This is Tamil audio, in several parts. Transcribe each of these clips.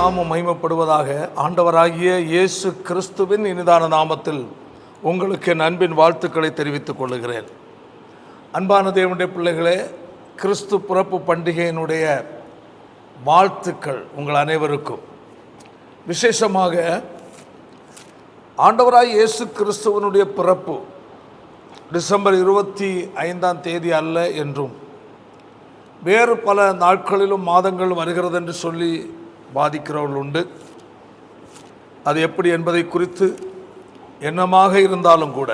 நாமம் மகிமைப்படுவதாக. ஆண்டவராகிய இயேசு கிறிஸ்துவின் இனிதான நாமத்தில் உங்களுக்கு என் அன்பின் வாழ்த்துக்களை தெரிவித்துக் கொள்கிறேன். அன்பான தேவனுடைய பிள்ளைகளே, கிறிஸ்து பிறப்பு பண்டிகையினுடைய வாழ்த்துக்கள் உங்கள் அனைவருக்கும். விசேஷமாக ஆண்டவராகிய இயேசு கிறிஸ்துவனுடைய பிறப்பு டிசம்பர் 25 அல்ல என்றும் வேறு பல நாட்களிலும் மாதங்கள் வருகிறது என்று சொல்லி பாதிக்கிறவர்கள் உண்டு. அது எப்படி என்பதை குறித்து என்னமாக இருந்தாலும் கூட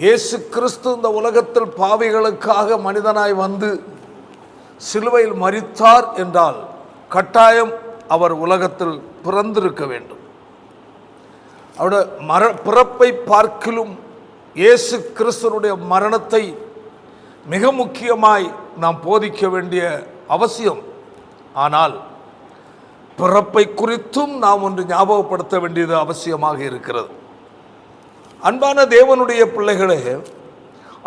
இயேசு கிறிஸ்து இந்த உலகத்தில் பாவிகளுக்காக மனிதனாய் வந்து சிலுவையில் மரித்தார் என்றால் கட்டாயம் அவர் உலகத்தில் பிறந்திருக்க வேண்டும். அவருடைய பிறப்பை பார்க்கிலும் இயேசு கிறிஸ்துவனுடைய மரணத்தை மிக முக்கியமாய் நாம் போதிக்க வேண்டிய அவசியம். ஆனால் பிறப்பை குறித்தும் நாம் ஒன்று ஞாபகப்படுத்த வேண்டியது அவசியமாக இருக்கிறது. அன்பான தேவனுடைய பிள்ளைகளே,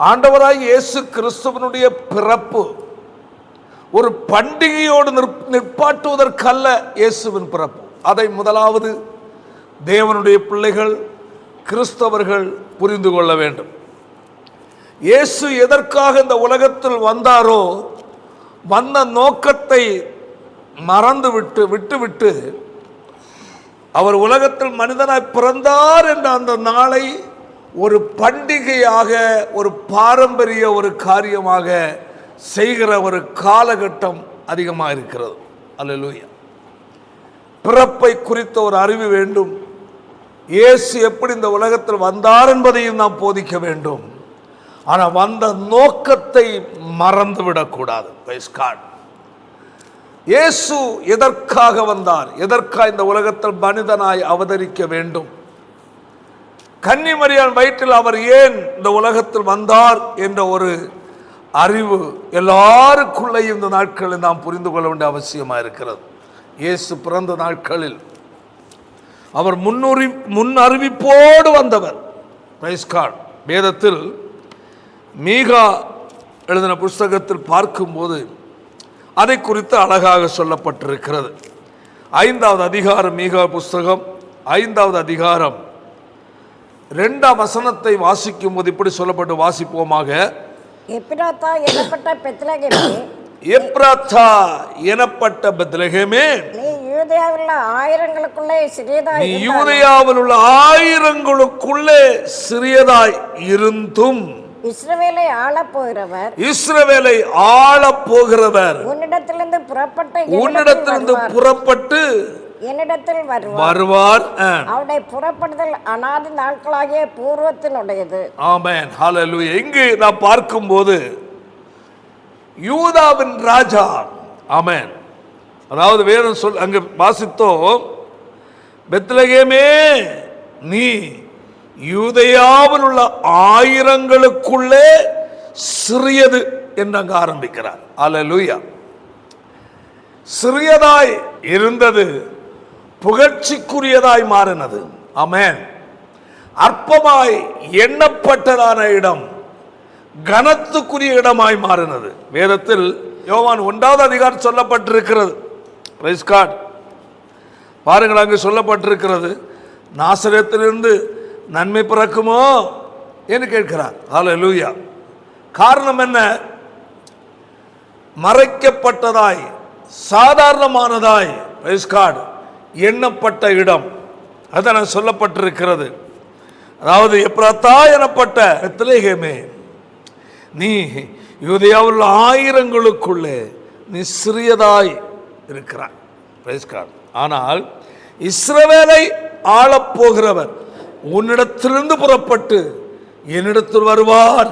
ஆண்டவராய் இயேசு கிறிஸ்துவனுடைய பிறப்பு ஒரு பண்டிகையோடு நிற்பாட்டுவதற்கல்ல. இயேசுவின் பிறப்பு அதை முதலாவது தேவனுடைய பிள்ளைகள் கிறிஸ்தவர்கள் புரிந்து கொள்ள வேண்டும். இயேசு எதற்காக இந்த உலகத்தில் வந்தாரோ வந்த நோக்கத்தை மறந்து விட்டுவிட்டு அவர் உலகத்தில் மனிதனாய் பிறந்தார் என்ற அந்த நாளை ஒரு பண்டிகையாக, ஒரு பாரம்பரிய ஒரு காரியமாக செய்கிற ஒரு காலகட்டம் அதிகமாக இருக்கிறது. அல்லேலூயா. பிறப்பை குறித்த ஒரு அறிவு வேண்டும். இயேசு எப்படி இந்த உலகத்தில் வந்தார் என்பதையும் நாம் போதிக்க வேண்டும். ஆனால் வந்த நோக்கத்தை மறந்துவிடக்கூடாது. இயேசு எதற்காக வந்தார், எதற்காக இந்த உலகத்தில் மனிதனாய் அவதரிக்க வேண்டும், கன்னிமரியாள் வயிற்றில் அவர் ஏன் இந்த உலகத்தில் வந்தார் என்ற ஒரு அறிவு எல்லாருக்குள்ளேயும் இந்த நாட்களில் நாம் புரிந்து கொள்ள வேண்டிய அவசியமாக இருக்கிறது. இயேசு பிறந்த நாட்களில் அவர் முன் அறிவிப்போடு வந்தவர். வேதத்தில் மீகா எழுதின புஸ்தகத்தில் பார்க்கும்போது அதை குறித்து அழகாக சொல்லப்பட்டிருக்கிறது. 5வது அதிகாரம், மீகா புஸ்தகம் 5வது அதிகாரம் 2ஆம் வசனத்தை வாசிக்கும் போது இப்படி சொல்லப்பட்டு வாசிப்போமாக. எப்ராத்தா எனப்பட்ட பெத்லகேமே, எப்ராத்தா எனப்பட்ட பெத்லகேமே, நீ யூதேயாவில் உள்ள ஆயிரங்களுக்குள்ளே சிறியதாய் இருந்தும் இஸ்ரவேலை ஆளப் போகிறவர் உன்னிடத்திலிருந்து புறப்பட்டு என்னிடத்தில் வருவார். அவருடைய புறப்படுதல் அநாதி நாட்களாகிய பூர்வத்தினுடையது. ஆமென், ஹல்லேலூயா. இங்கு நாம் பார்க்கும்போது யூதாவின் ராஜா, ஆமென், அதாவது வேதம் அங்கு வாசித்தோம், பெத்லகேமே நீ யூதேயாவில் உள்ள ஆயிரங்களுக்குள்ளே சிறியது என்று அங்கு ஆரம்பிக்கிறார். அல்லேலூயா. சிறியதாய் இருந்தது புகழ்ச்சிக்குரியதாய் மாறினது. ஆமென். அற்பமாய் எண்ணப்பட்டதான இடம் கனத்துக்குரிய இடமாய் மாறினது. வேதத்தில் யோவான் 1வது அதிகாரம் சொல்லப்பட்டிருக்கிறது. Praise God. பாருங்கள், அங்கு சொல்லப்பட்டிருக்கிறது, நாசரேத்திலிருந்து நன்மை பிறக்குமோ என்று கேட்கிறார். ஹல்லேலூயா. காரணம் என்ன? மறைக்கப்பட்டதாய் சாதாரணமானதாய் எண்ணப்பட்ட இடம் அதான் சொல்லப்பட்டிருக்கிறது. அதாவது எப்ராத்தா எனப்பட்ட பெத்லகேமே, நீ யூதேயாவில் ஆயிரங்களுக்குள்ளே நீ சிறியதாய் இருக்கிறாய். ஆனால் இஸ்ரவேலை ஆளப்போகிறவர் உன்னிடத்திலிருந்து புறப்பட்டு என்னிடத்தில் வருவார்.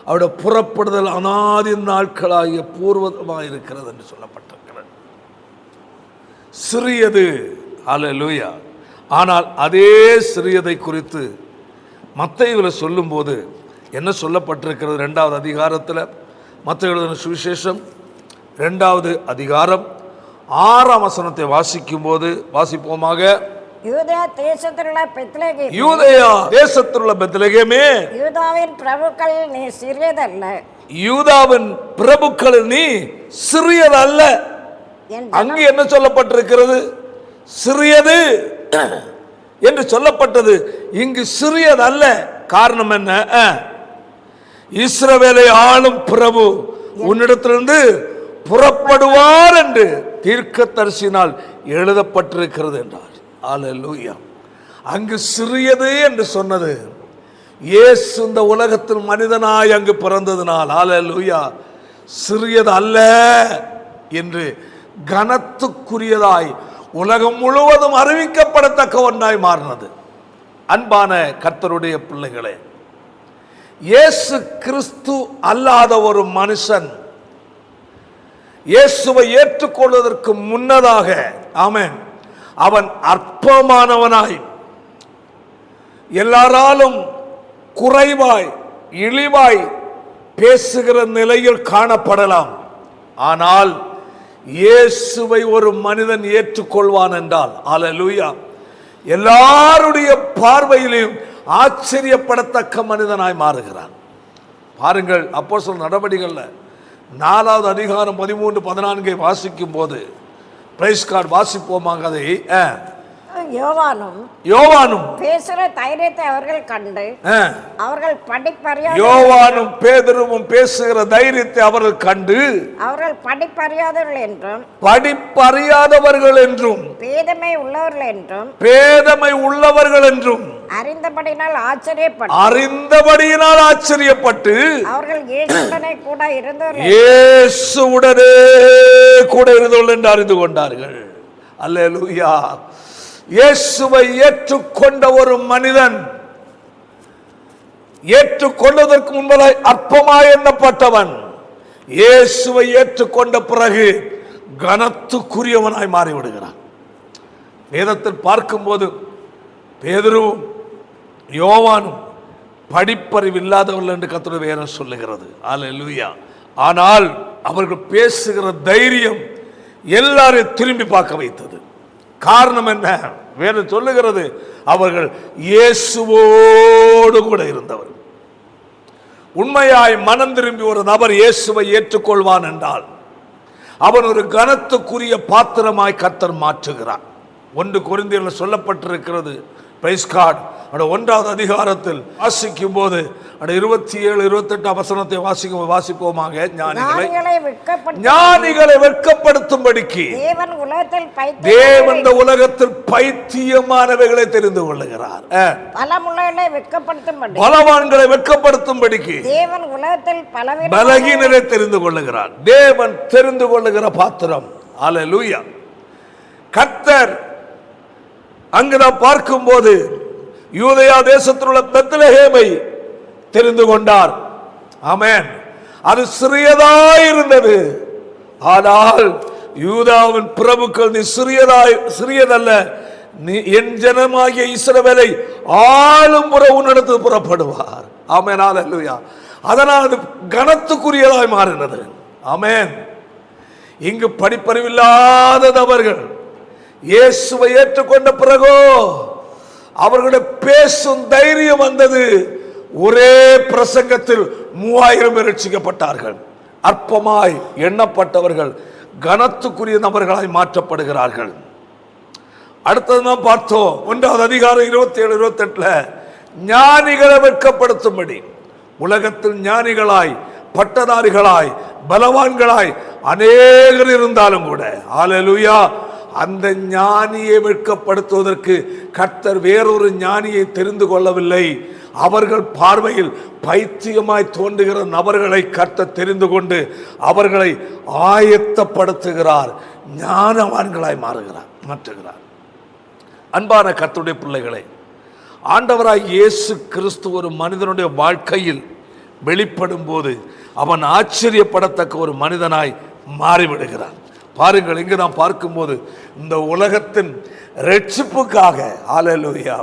அவருடைய புறப்படுதல் அநாதி நாட்களாகிய பூர்வமாக இருக்கிறது என்று சொல்லப்பட்டிருக்கிறது. சிறியது. அல்லேலூயா. ஆனால் அதே சிறியதை குறித்து மத்தேயுவில் சொல்லும்போது என்ன சொல்லப்பட்டிருக்கிறது? 2வது அதிகாரத்தில், மத்தேயு எழுதின சுவிசேஷம் 2வது அதிகாரம் 6ஆம் வசனத்தை வாசிக்கும் போது வாசிப்போமாக. யூதேயா தேசத்திலுள்ள பெத்லகேமே, யூதாவின் பிரபுக்கள் நீ சிறியதல்ல. யூதாவின் பிரபுக்கள் நீ சிறியதல்ல. அங்கு என்ன சொல்லப்பட்டிருக்கிறது? சிறியது என்று சொல்லப்பட்டது. இங்கு சிறியது அல்ல. காரணம் என்ன? இஸ்ரவேலை ஆளும் பிரபு உன்னிடத்திலிருந்து புறப்படுவார் என்று தீர்க்கதரிசினால் எழுதப்பட்டிருக்கிறது என்றார். அல்லேலூயா. அங்கு சிறியது என்று சொன்னது இயேசு இந்த உலகத்தில் மனிதனாய் அங்கு பிறந்ததினால் அல்லேலூயா சிறியது அல்ல என்று கனத்துக்குரியதாய் உலகம் முழுவதும் அறிவிக்கப்படத்தக்க ஒன்றாய் மாறினது. அன்பான கர்த்தருடைய பிள்ளைகளே, இயேசு கிறிஸ்து அல்லாத ஒரு மனுஷன் இயேசுவை ஏற்றுக்கொள்வதற்கு முன்னதாக ஆமென் அவன் அற்பமானவனாய், எல்லாராலும் குறைவாய் இழிவாய் பேசுகிற நிலையில் காணப்படலாம். ஆனால் இயேசுவை ஒரு மனிதன் ஏற்றுக்கொள்வான் என்றால் அல்லேலூயா எல்லாருடைய பார்வையிலும் ஆச்சரியப்படத்தக்க மனிதனாய் மாறுகிறான். பாருங்கள், அப்போஸ்தலர் நடபடிகளில் 4வது அதிகாரம் 13-14 வாசிக்கும் போது பிரைஸ் கார்டு வாசிப்போமாக. அதை யோவானும் பேசுகிற தைரியத்தை அவர்கள் கண்டு அவர்கள் படிப்பறியாத யோவானும் பேதுருவும் பேசுகிற தைரியத்தை அவர்கள் கண்டு அவர்கள் படிப்பறியாதவர்கள் என்றும் பேதமை உள்ளவர்கள் என்றும் அறிந்தபடியினால் ஆச்சரியப்பட்டு அவர்கள் இயேசுவுடனே கூட இருந்தவர்கள் என்று அறிந்து கொண்டார்கள். அல்லேலூயா. இயேசுவை ஏற்றுக்கொண்ட ஒரு மனிதன், ஏற்றுக்கொண்டதற்கு முன்பதாய் அற்பமாய் எண்ணப்பட்டவன், இயேசுவை ஏற்றுக்கொண்ட பிறகு கனத்துக்குரியவனாய் மாறிவிடுகிறான். வேதத்தில் பார்க்கும்போது பேதுருவும் யோவானும் படிப்பறிவு இல்லாதவர்கள் என்று கர்த்தருடைய வேதம் சொல்லுகிறது. அல்லேலூயா. ஆனால் அவர்கள் பேசுகிற தைரியம் எல்லாரையும் திரும்பி பார்க்க வைத்தது. காரணம் என்ன? வேதம் சொல்லுகிறது, அவர்கள் இயேசுவோடு கூட இருந்தவர். உண்மையாய் மனம் திரும்பி ஒரு நபர் இயேசுவை ஏற்றுக்கொள்வான் என்றால் அவன் ஒரு கனத்துக்குரிய பாத்திரமாய் கர்த்தர் மாற்றுகிறார். 1 கொரிந்தியரில் சொல்லப்பட்டிருக்கிறது. பிரைஸ் கார்டு 1வது அதிகாரத்தில் வாசிக்கும் போது 27-28 வசனத்தை வாசிப்போமாக. ஞானிகளை வெட்கப்படுத்தும்படிக்கு தேவன் இந்த உலகத்தில் பைத்தியமானவைகளை தெரிந்து கொள்ளுகிறார். பலவான்களை வெட்கப்படுத்தும்படிக்கு தேவன் உலகத்தில் பலகீனரை தெரிந்து கொள்ளுகிறார். தேவன் தெரிந்து கொள்ளுகிற பாத்திரம். அல்லேலூயா. கர்த்தர் அங்கு நாம் பார்க்கும்போது யூதேயா தேசத்தில் உள்ள பெத்லகேமை தெரிந்து கொண்டார். ஆமென். அது சிறியதாயிருந்தது. ஆனால் யூதாவின் பிரபுக்கள், நீ சிறியதல்ல, நீ என் ஜனமாகிய இஸ்ரவேலை ஆளும் முறை உன்னிடத்து புறப்படுவார். ஆமென். அல்லேலூயா. அதனால் அது கனத்துக்குரியதாய் மாறினது. ஆமென். இங்கு படிப்பறிவில்லாத நபர்கள் இயேசுவை ஏற்றுக்கொண்ட பிறகோ அவர்களுடைய பேசும் தைரியம் வந்தது. ஒரே பிரசங்கத்தில் 3000 பேர் ரட்சிக்கப்பட்டார்கள். அற்பமாய் எண்ணப்பட்டவர்கள் கனத்துக்குரிய நபர்களாய் மாற்றப்படுகிறார்கள். அடுத்தது நாம் பார்த்தோம் 1வது அதிகாரம் 27-28 ஞானிகளை வெட்கப்படுத்தும்படி உலகத்தில் ஞானிகளாய், பட்டதாரிகளாய், பலவான்களாய் அநேகர் இருந்தாலும் கூட அல்லேலூயா அந்த ஞானியை வெட்கப்படுத்துவதற்கு கர்த்தர் வேறொரு ஞானியை தெரிந்து கொள்ளவில்லை. அவர்கள் பார்வையில் பைத்தியமாய் தோன்றுகிற நபர்களை கர்த்தர் தெரிந்து கொண்டு அவர்களை ஆயத்தப்படுத்துகிறார். ஞானவான்களாய் மாற்றுகிறார். அன்பான கர்த்தருடைய பிள்ளைகளை, ஆண்டவராய் இயேசு கிறிஸ்து ஒரு மனிதனுடைய வாழ்க்கையில் வெளிப்படும் போது அவன் ஆச்சரியப்படத்தக்க ஒரு மனிதனாய் மாறிவிடுகிறான். பாருங்கள், இங்கு நாம் பார்க்கும்போது இந்த உலகத்தின் ரட்சிப்புக்காக அல்லேலூயா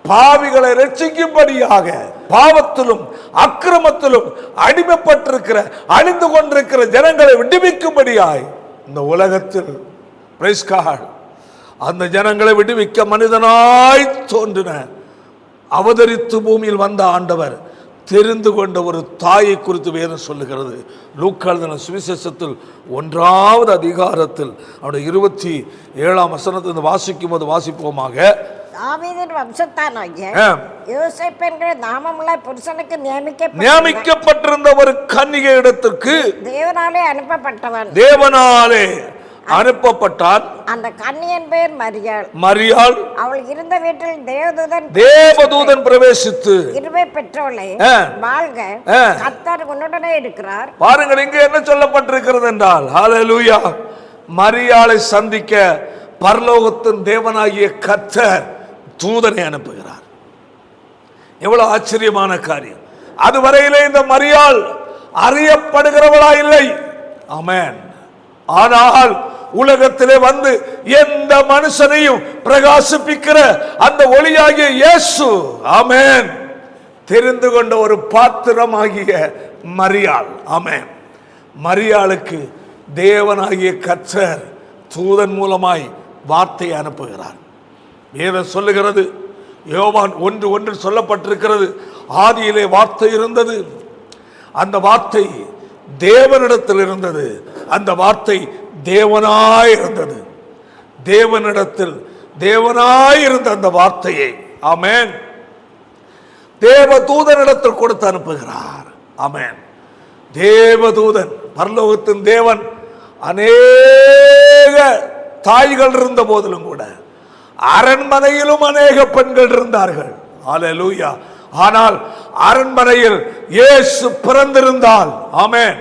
பாவிகளை ரட்சிக்கும்படியாக பாவத்திலும் அக்கிரமத்திலும் அடிமைப்பட்டிருக்கிற அழிந்து கொண்டிருக்கிற ஜனங்களை விடுவிக்கும்படியாய் இந்த உலகத்தில் பிரைஸ் கார்டு அந்த ஜனங்களை விடுவிக்க மனிதனாய் தோன்றின அவதரித்து பூமியில் வந்த ஆண்டவர் தெரிந்து கொண்ட ஒரு தாயை குறித்து வேதம் சொல்லுகிறது. லூக்கா எழுதின சுவிசேஷத்தில் 1வது அதிகாரத்தில் அவருடைய 27ஆம் வசனத்தை வாசிக்கும் போது வாசிப்போமாக. தாவீதின் வம்சத்தானாகிய யோசேப்பு என்கிற நாமமுள்ள புருஷனுக்கு நியமிக்கப்பட்டிருந்த ஒரு கன்னிகை இடத்திற்கு தேவனாலே அனுப்பப்பட்டான். அந்த கன்னியின் பெயர் மரியாள். அவள் இருந்த வீட்டில் தேவதூதன் பிரவேசித்து கிருபை பெற்றவளே வாழ்க, கர்த்தர் உன்னுடனே இருக்கிறார். பாருங்கள், இங்கு என்ன சொல்லப்பட்டிருக்கிறது என்றால், ஹல்லேலூயா, மரியாளை சந்திக்க பரலோகத்தின் தேவனாகிய கர்த்தர் தூதனை அனுப்புகிறார். எவ்வளவு ஆச்சரியமான காரியம்! அதுவரையிலே இந்த மரியாள் அறியப்படுகிறவளா இல்லை. ஆமென். ஆனால் உலகத்திலே வந்து எந்த மனுஷனையும் பிரகாசிப்பிக்கிற அந்த ஒளியாகிய இயேசு, ஆமென், தெரிந்து கொண்ட ஒரு பாத்திரமாகிய மரியாள். ஆமென். மரியாளுக்கு தேவனாகிய கர்த்தர் தூதன் மூலமாய் வார்த்தையை அனுப்புகிறார். வேதம் சொல்லுகிறது, யோவான் 1:1 சொல்லப்பட்டிருக்கிறது, ஆதியிலே வார்த்தை இருந்தது, அந்த வார்த்தை தேவனிடத்தில் இருந்தது, அந்த வார்த்தை தேவனாய் இருந்தது. தேவனிடத்தில் தேவனாய் இருந்த அந்த வார்த்தையை, ஆமென், தேவதூதனிடத்தில் கொடுத்து அனுப்புகிறார். ஆமென். தேவதூதன், பரலோகத்தின் தேவன், அநேக தாய்கள் இருந்த போதிலும் கூட அரண்மனையிலும் அநேக பெண்கள் இருந்தார்கள். ஹல்லேலூயா. ஆனால் அரண்மனையில் இயேசு பிறந்திருந்தால், ஆமென்,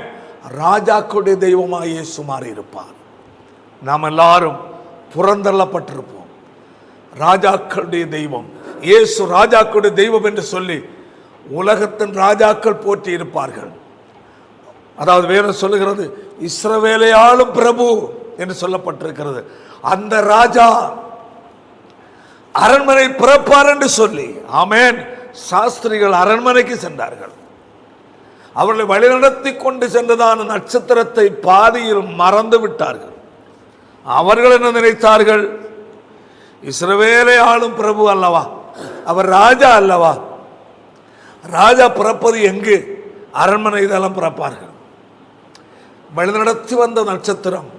ராஜாக்களுடைய தெய்வமாக இயேசு மாறி இருப்பார். நாம் எல்லாரும் புறந்தள்ளப்பட்டிருப்போம். ராஜாக்களுடைய தெய்வம் இயேசு ராஜாக்களுடைய தெய்வம் என்று சொல்லி உலகத்தின் ராஜாக்கள் போற்றி இருப்பார்கள். அதாவது வேதம் சொல்லுகிறது, இஸ்ரவேலை ஆளும் பிரபு என்று சொல்லப்பட்டிருக்கிறது. அந்த ராஜா அரண்மனை பிறப்பார் என்று சொல்லி, ஆமென், சாஸ்திரிகள் அரண்மனைக்கு சென்றார்கள். அவர்களை வழிநடத்தி கொண்டு சென்றதான நட்சத்திரத்தை பாதியில் மறந்து விட்டார்கள். அவர்கள் என்ன நினைத்தார்கள்? இஸ்ரவேலை ஆளும் பிரபு அல்லவா, அவர் ராஜா அல்லவா, ராஜா பிறப்பது எங்கு? அரண்மனை தளம் பிறப்பார்கள். வழிநடத்தி வந்த நட்சத்திரம்.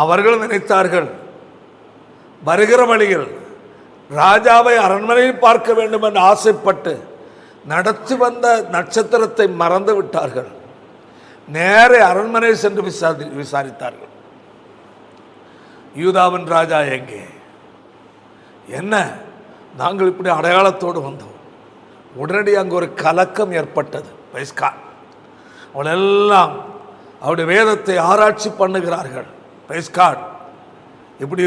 அவர்கள் நினைத்தார்கள், வருகிற வழியில் ராஜாவை அரண்மனையில் பார்க்க வேண்டும் என்று ஆசைப்பட்டு நடத்தி வந்த நட்சத்திரத்தை மறந்து விட்டார்கள். நேரே அரண்மனை சென்று விசாரித்தார்கள், யூதாவின் ராஜா எங்கே? என்ன, நாங்கள் இப்படி அடையாளத்தோடு வந்தோம். உடனடி அங்கு ஒரு கலக்கம் ஏற்பட்டது. அவளெல்லாம் அவருடைய வேதத்தை ஆராய்ச்சி பண்ணுகிறார்கள். இப்படி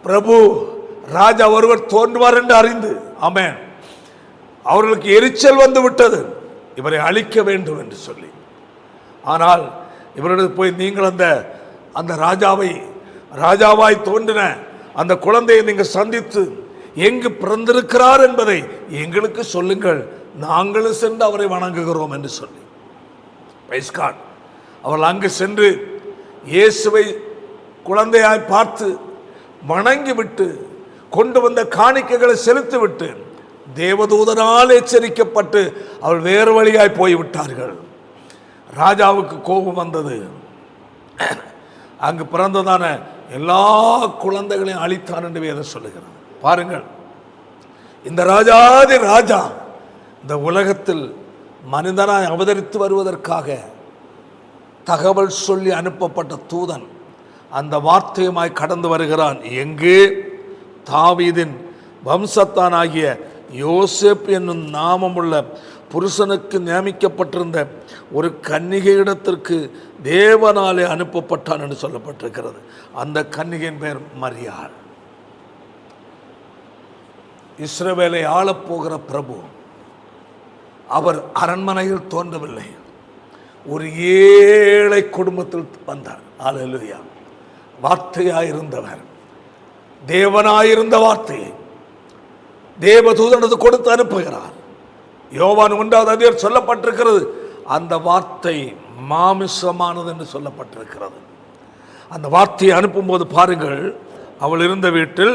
பிரபு ராஜா ஒருவர் தோன்றுவார் என்று அறிந்து, ஆமென், அவர்களுக்கு எரிச்சல் வந்து விட்டது, இவரை அழிக்க வேண்டும் என்று சொல்லி. ஆனால் இவரிடம் போய், நீங்கள் அந்த ராஜாவாய் தோன்றின அந்த குழந்தையை நீங்கள் சந்தித்து எங்கு பிறந்திருக்கிறார் என்பதை எங்களுக்கு சொல்லுங்கள், நாங்களும் சென்று அவரை வணங்குகிறோம் என்று சொல்லி. அவர்கள் அங்கு சென்று இயேசுவை குழந்தையாய் பார்த்து வணங்கிவிட்டு கொண்டு வந்த காணிக்கைகளை செலுத்திவிட்டு தேவதூதனால் எச்சரிக்கப்பட்டு அவள் வேறு வழியாய் போய்விட்டார்கள். ராஜாவுக்கு கோபம் வந்தது. அங்கு பிறந்ததான எல்லா குழந்தைகளையும் அழித்தான் என்று வேதம் சொல்லுகிறது. பாருங்கள், இந்த ராஜாதி ராஜா இந்த உலகத்தில் மனிதனாய் அவதரித்து வருவதற்காக தகவல் சொல்லி அனுப்பப்பட்ட தூதன் அந்த வார்த்தையுமாய் கடந்து வருகிறான். எங்கு? தாவீதின் வம்சத்தானாகிய யோசேப்பு என்னும் நாமமுள்ள புருஷனுக்கு நியமிக்கப்பட்டிருந்த ஒரு கன்னிகை இடத்திற்கு தேவனாலே அனுப்பப்பட்டான் என்று சொல்லப்பட்டிருக்கிறது. அந்த கன்னிகையின் பெயர் மரியாள். இஸ்ரவேலை ஆளப்போகிற பிரபு அவர் அரண்மனையில் தோன்றவில்லை, ஒரு ஏழை குடும்பத்தில் வந்தார். ஹல்லேலூயா. வார்த்தையாயிருந்தவர், தேவனாயிருந்த வார்த்தையை தேவதூதனுக்கு கொடுத்து அனுப்புகிறார். யோவான் 1வது அதிகாரம் சொல்லப்பட்டிருக்கிறது, அந்த வார்த்தை மாமிசமானது என்று சொல்லப்பட்டிருக்கிறது. அந்த வார்த்தையை அனுப்பும்போது பாருங்கள், அவள் இருந்த வீட்டில்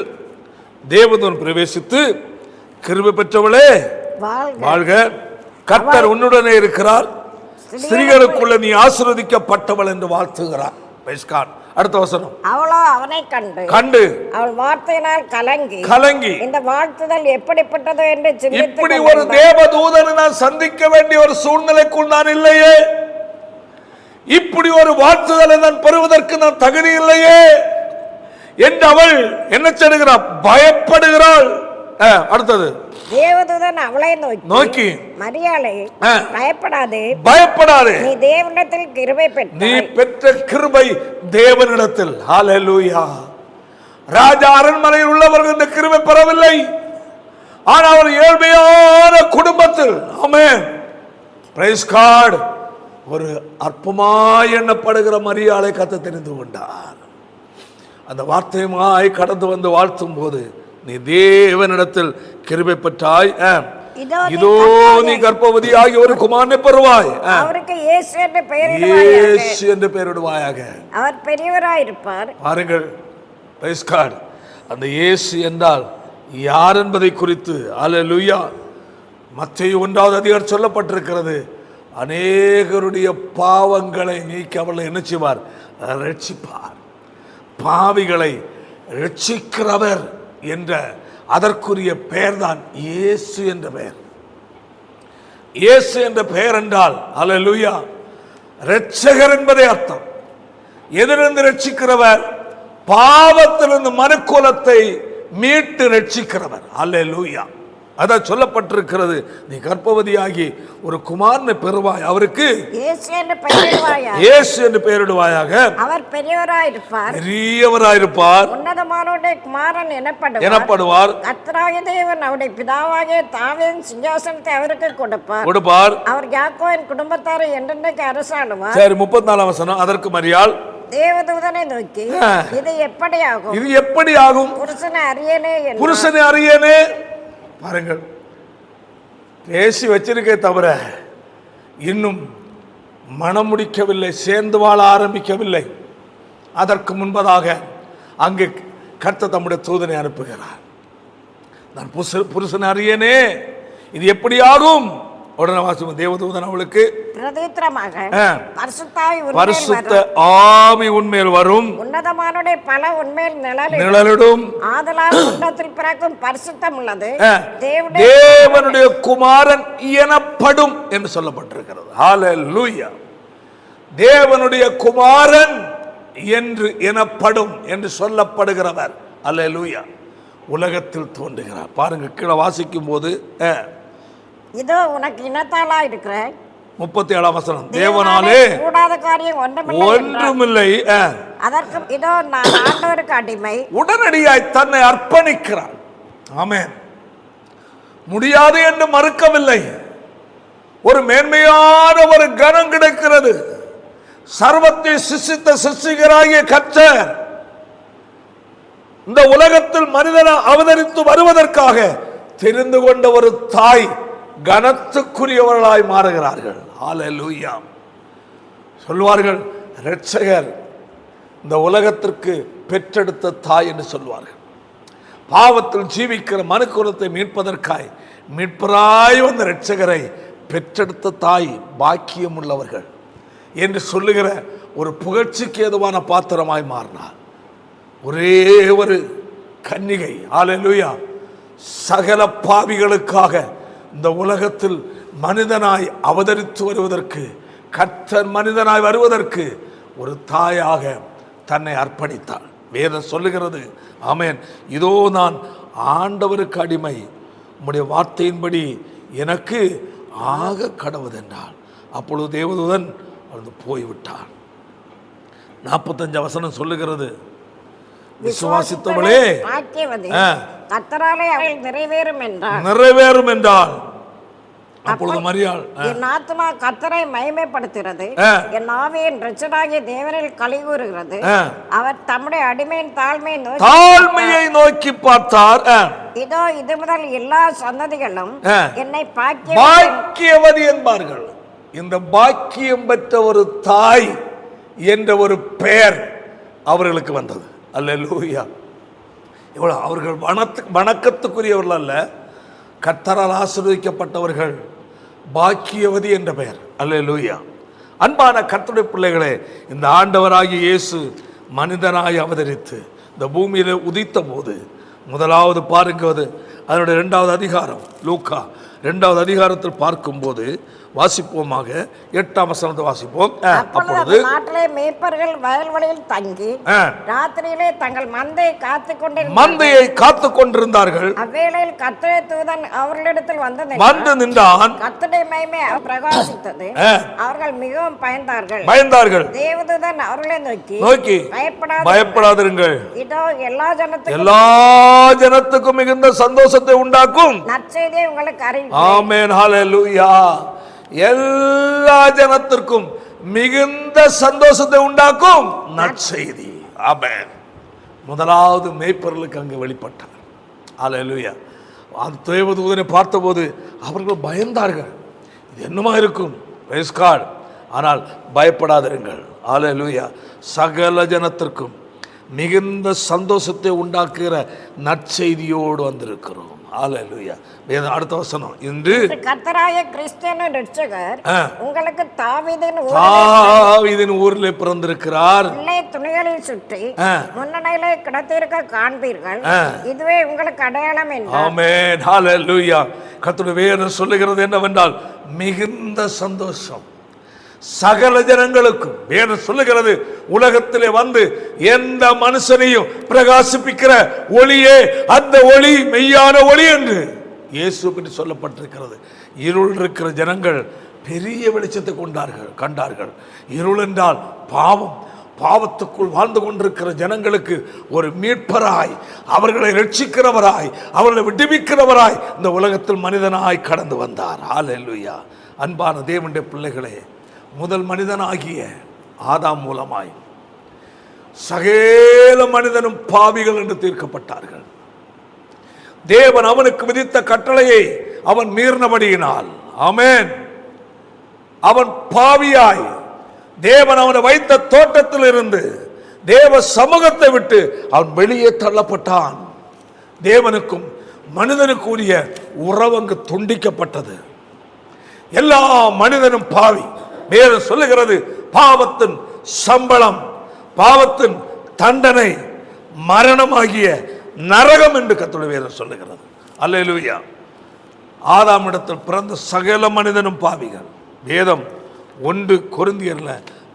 தேவதூதன் பிரவேசித்து, கிருபை பெற்றவளே வாழ்க, கர்த்தர் உன்னுடனே இருக்கிறார், ஸ்திரீகளுக்குள்ள நீ ஆசீர்வதிக்கப்பட்டவள் என்று வாழ்த்துகிறார். அடுத்த வசனம். அவளோ அவனை கண்டு அவள் வார்த்தையினால் கலங்கி இந்த வாழ்த்துதல் எப்படிப்பட்டதோ என்று சிந்தித்து, இப்படி ஒரு தேவதூதனை நான் சந்திக்க வேண்டிய ஒரு சூழ்நிலைக்குள் நான் இல்லையே, இப்படி ஒரு வாழ்த்துதலை நான் பெறுவதற்கு நான் தகுதி இல்லையே என்று அவள் என்ன செய்கிறாள்? பயப்படுகிறாள். அடுத்தது, தேவதூதன் அவளை நோக்கி மரியாளே, பயப்படாதே, நீ தேவனிடத்தில் கிருபை பெற்றாய், நீ பெற்ற கிருபை தேவனிடத்தில். ஹல்லேலூயா. ராஜா அரண்மனையில் உள்ளவர்கள் இந்த கிருபை பெறவில்லை, ஆனால் ஒரு ஏழ்மையான குடும்பத்தில், ஆமென், பிரைஸ் காட், ஒரு அற்பமாய் எண்ணப்படுகிற மரியாளை கர்த்தர் தெரிந்து கொண்டார். அந்த வார்த்தையுமாய் கடந்து வந்து வாழ்த்தும் போது, நீ தேவனிடத்தில் கிருபை பெற்றாய், இதோ நீ கர்ப்பவதியாகி ஒரு குமாரனை பெறுவாய், அவருக்கு இயேசு என்று பெயரிடுவாயாக, அவர் பெரியவராயிருப்பார். பாருங்கள், பிரைஸ் காட், அந்த இயேசு என்றால் யார் என்பதை குறித்து அல்லேலூயா மத்தேயு 1வது அதிகாரம் சொல்லப்பட்டிருக்கிறது. அநேகருடைய பாவங்களை நீக்கி அவளை என்ன செய்வார்? ரட்சிப்பார். பாவிகளை ரட்சிக்கிறவர் என்ற அதற்குரிய பெயர்தான் இயேசு என்ற பெயர். இயேசு என்ற பெயர் என்றால் அல்லேலூயா இரட்சகர் என்பதே அர்த்தம். எதிலிருந்து ரட்சிக்கிறவர்? பாவத்திலிருந்து மனுக்குலத்தை மீட்டு ரட்சிக்கிறவர். அல்லேலூயா. அதான் சொல்லப்பட்டிருக்கிறது, நீ கர்ப்பவதியாகி ஒரு குமாரனை பெறுவாய், அவருக்கு இயேசு என்று பெயரிடுவாயாக, அவர் பெரியவராயிருப்பார், உன்னதமானவருடைய குமாரன் எனப்படுவார். கர்த்தராகிய தேவன் அவருடைய பிதாவாகிய தாவீதின் சிங்காசனத்தை அவருக்கு கொடுப்பார், அவர் யாக்கோபின் குடும்பத்தாரை என்றென்றைக்கு அரசாளுவார். சரி, 34ஆம் வசனம். அதற்கு மரியாள் தேவதூதனை நோக்கி, இது எப்படி ஆகும்? புருஷனை அறியேனே. பாருங்கள், பேசி வச்சிருக்கே தவிர இன்னும் மனம் முடிக்கவில்லை, சேர்ந்து வாழ ஆரம்பிக்கவில்லை. அதற்கு முன்பதாக அங்கு கர்த்தர் தம்முடைய தூதனை அனுப்புகிறார். நான் புருஷனை அறியேனே, இது எப்படி ஆகும்? உடனே வாசிக்கும், தேவதூதன் அவளுக்கு பரிசுத்த ஆவி உன்மேல் வரும், உன்னதமானவருடைய பல உன்மேல் நிழலிடும், ஆதலால் உன்னதத்தில் பிறக்கும் பரிசுத்தம் உள்ளது, தேவனுடைய குமாரன் எனப்படும் என்று சொல்லப்பட்டிருக்கிறது. ஹல்லேலூயா. தேவனுடைய குமாரன் என்று எனப்படும் என்று சொல்லப்படுகிறவர் அல்லேலூயா உலகத்தில் தோன்றுகிறார். பாருங்க, கீழே வாசிக்கும் போது, இதோ உனக்கு இனத்தாளா இருக்கிற 37ஆம் வசனம், தேவனாலே கூடாத காரியம் ஒன்றுமில்லை, அதற்கு இதோ நான் ஆண்டவருக்கு அடிமை. உடனடியாய் தன்னை அர்ப்பணிக்கிறார். ஆமென். முடியாது என்று மறுக்கவில்லை. ஒரு மேன்மையான ஒரு கனம் கிடைக்கிறது. சர்வத்தை சிருஷ்டித்த சிருஷ்டிகராகிய கர்த்தர் இந்த உலகத்தில் மனிதனை அவதரித்து வருவதற்காக தெரிந்து கொண்ட ஒரு தாய் கனத்துக்குரியவர்களாய் மாறுகிறார்கள். ஹல்லேலூயா. சொல்வார்கள், இரட்சகர் இந்த உலகத்திற்கு பெற்றெடுத்த தாய் என்று சொல்வார்கள். பாவத்தில் ஜீவிக்கிற மனுக்குலத்தை மீட்பதற்காய் மீட்பராய் வந்த இரட்சகரை பெற்றெடுத்த தாய் பாக்கியம் உள்ளவர்கள் என்று சொல்லுகிற ஒரு புகழ்ச்சிக்கு ஏதுவான பாத்திரமாய் மாறினார். ஒரே ஒரு கன்னிகை. ஹல்லேலூயா. சகல பாவிகளுக்காக இந்த உலகத்தில் மனிதனாய் அவதரித்து வருவதற்கு, கர்த்தர் மனிதனாய் வருவதற்கு ஒரு தாயாக தன்னை அர்ப்பணித்தாள். வேதம் சொல்லுகிறது, ஆமென், இதோ நான் ஆண்டவருக்கு அடிமை, உம்முடைய வார்த்தையின்படி எனக்கு ஆக கடவுதென்றாள். அப்பொழுது தேவதூதன் அவள் போய்விட்டான். 45 வசனம் சொல்லுகிறது, விசுவாசித்தவளே நிறைவேறும் என்றால். அப்பொழுது மரியாள், என் ஆத்துமா கர்த்தரை மகிமைப்படுத்துகிறது, என் ஆவி என் இரட்சகராகிய தேவனில் களி கூறுகிறது. அவர் தம்முடைய அடிமையின் தாழ்மையை நோக்கி பார்த்தார். இதோ இது முதல் எல்லா சந்ததிகளும் என்னை பாக்கியவதி என்பார்கள். இந்த பாக்கியம் பெற்ற ஒரு தாய் என்ற ஒரு பெயர் அவர்களுக்கு வந்தது. அல்லேலூயா. இவ்வளவு அவர்கள் வணக்கத்துக்குரியவர்கள் அல்ல, கர்த்தரால் ஆசீர்வதிக்கப்பட்டவர்கள், பாக்கியவதி என்ற பெயர். அல்லேலூயா. அன்பான கர்த்தருடைய பிள்ளைகளே, இந்த ஆண்டவராகிய இயேசு மனிதனாய் அவதரித்து இந்த பூமியில உதித்த போது முதலாவது பாருங்க, அதனுடைய 2வது அதிகாரம், லூக்கா 2வது அதிகாரத்தில் பார்க்கும்போது வாசிப்போமாக 8ஆம் வசனத்தை வாசிப்போம். அப்பொழுது நாட்டிலே மேய்ப்பர்கள் வயல்வெளியில் தங்கி ராத்திரியிலே தங்கள் மந்தையை காத்துக் கொண்டிருந்தார்கள். அவ்வேளையில் கர்த்தருடைய தூதன் அவர்களிடத்தில் வந்து நின்றான். கர்த்தருடைய மகிமை பிரகாசித்தது. அவர்கள் மிகவும் பயந்தார்கள். தேவதூதன் அவர்களை நோக்கி பயப்படாதிருங்கள், இதோ எல்லா ஜனத்துக்கும் மிகுந்த சந்தோஷத்தை உண்டாக்கும் நற்செய்தியை உங்களுக்கு அறிவிக்கிறேன். ஆமென். ஹல்லேலூயா. எல்லா ஜனத்திற்கும் மிகுந்த சந்தோஷத்தை உண்டாக்கும் நற்செய்தி. ஆமென். முதலாவது மேய்ப்பர்களுக்கு அங்கு வெளிப்பட்டார். ஹல்லேலூயா. அந்த தேவதூதனை பார்த்தபோது அவர்கள் பயந்தார்கள். இது என்னமா இருக்கும்? Praise God. ஆனால் பயப்படாதிருங்கள். ஹல்லேலூயா. சகல ஜனத்திற்கும் மிகுந்த சந்தோஷத்தை உண்டாக்குகிற நற்செய்தியோடு வந்திருக்கிறோம். ஹல்லேலூயா. அடுத்த வசனம், இன்று கர்த்தராகிய கிறிஸ்து இரட்சகர் உங்களுக்கு தாவீதின் ஊரிலே பிறந்திருக்கிறார். துணிகளில் சுற்றி முன்னணியிலே கிடத்திருக்க காண்பீர்கள். இதுவே உங்களுக்கு அடையாளம் என்றார். ஆமென். ஹல்லேலூயா. கர்த்தருடைய வேதம் சொல்லுகிறது என்னவென்றால் மிகுந்த சந்தோஷம் சகல ஜனங்களுக்கும். வேதம் சொல்லுகிறது உலகத்திலே வந்து எந்த மனுஷனையும் பிரகாசிப்பிக்கிற ஒளியே அந்த ஒளி மெய்யான ஒளி என்று இயேசு பற்றி சொல்லப்பட்டிருக்கிறது. இருள் இருக்கிற ஜனங்கள் பெரிய வெளிச்சத்தை கண்டார்கள். இருள் என்றால் பாவம். பாவத்துக்குள் வாழ்ந்து கொண்டிருக்கிற ஜனங்களுக்கு ஒரு மீட்பராய், அவர்களை ரட்சிக்கிறவராய், அவர்களை விடுவிக்கிறவராய் இந்த உலகத்தில் மனிதனாய் கடந்து வந்தார். ஹல்லேலூயா. அன்பான தேவனுடைய பிள்ளைகளே, முதல் மனிதனாகிய ஆதாம் மூலமாய் சகல மனிதனும் பாவிகள் என்று தீர்க்கப்பட்டார்கள். தேவன் அவனுக்கு விதித்த கட்டளையை அவன் மீறினபடியினால், ஆமென், அவன் பாவியாய் தேவன் அவனை வைத்த தோட்டத்தில் இருந்து தேவ சமூகத்தை விட்டு அவன் வெளியே தள்ளப்பட்டான். தேவனுக்கும் மனிதனுக்குரிய உறவு அங்கு துண்டிக்கப்பட்டது. எல்லா மனிதனும் பாவி. வேதம் சொல்லுகிறது பாவத்தின் சம்பளம், பாவத்தின் தண்டனை மரணமாகிய நரகம் என்று கர்த்தருடைய வேதம் சொல்லுகிறது. அல்லேலூயா. ஆதாம் இடத்தில் பிறந்த சகல மனிதனும் பாவிகள். வேதம் 1 கொரிந்தியர்ல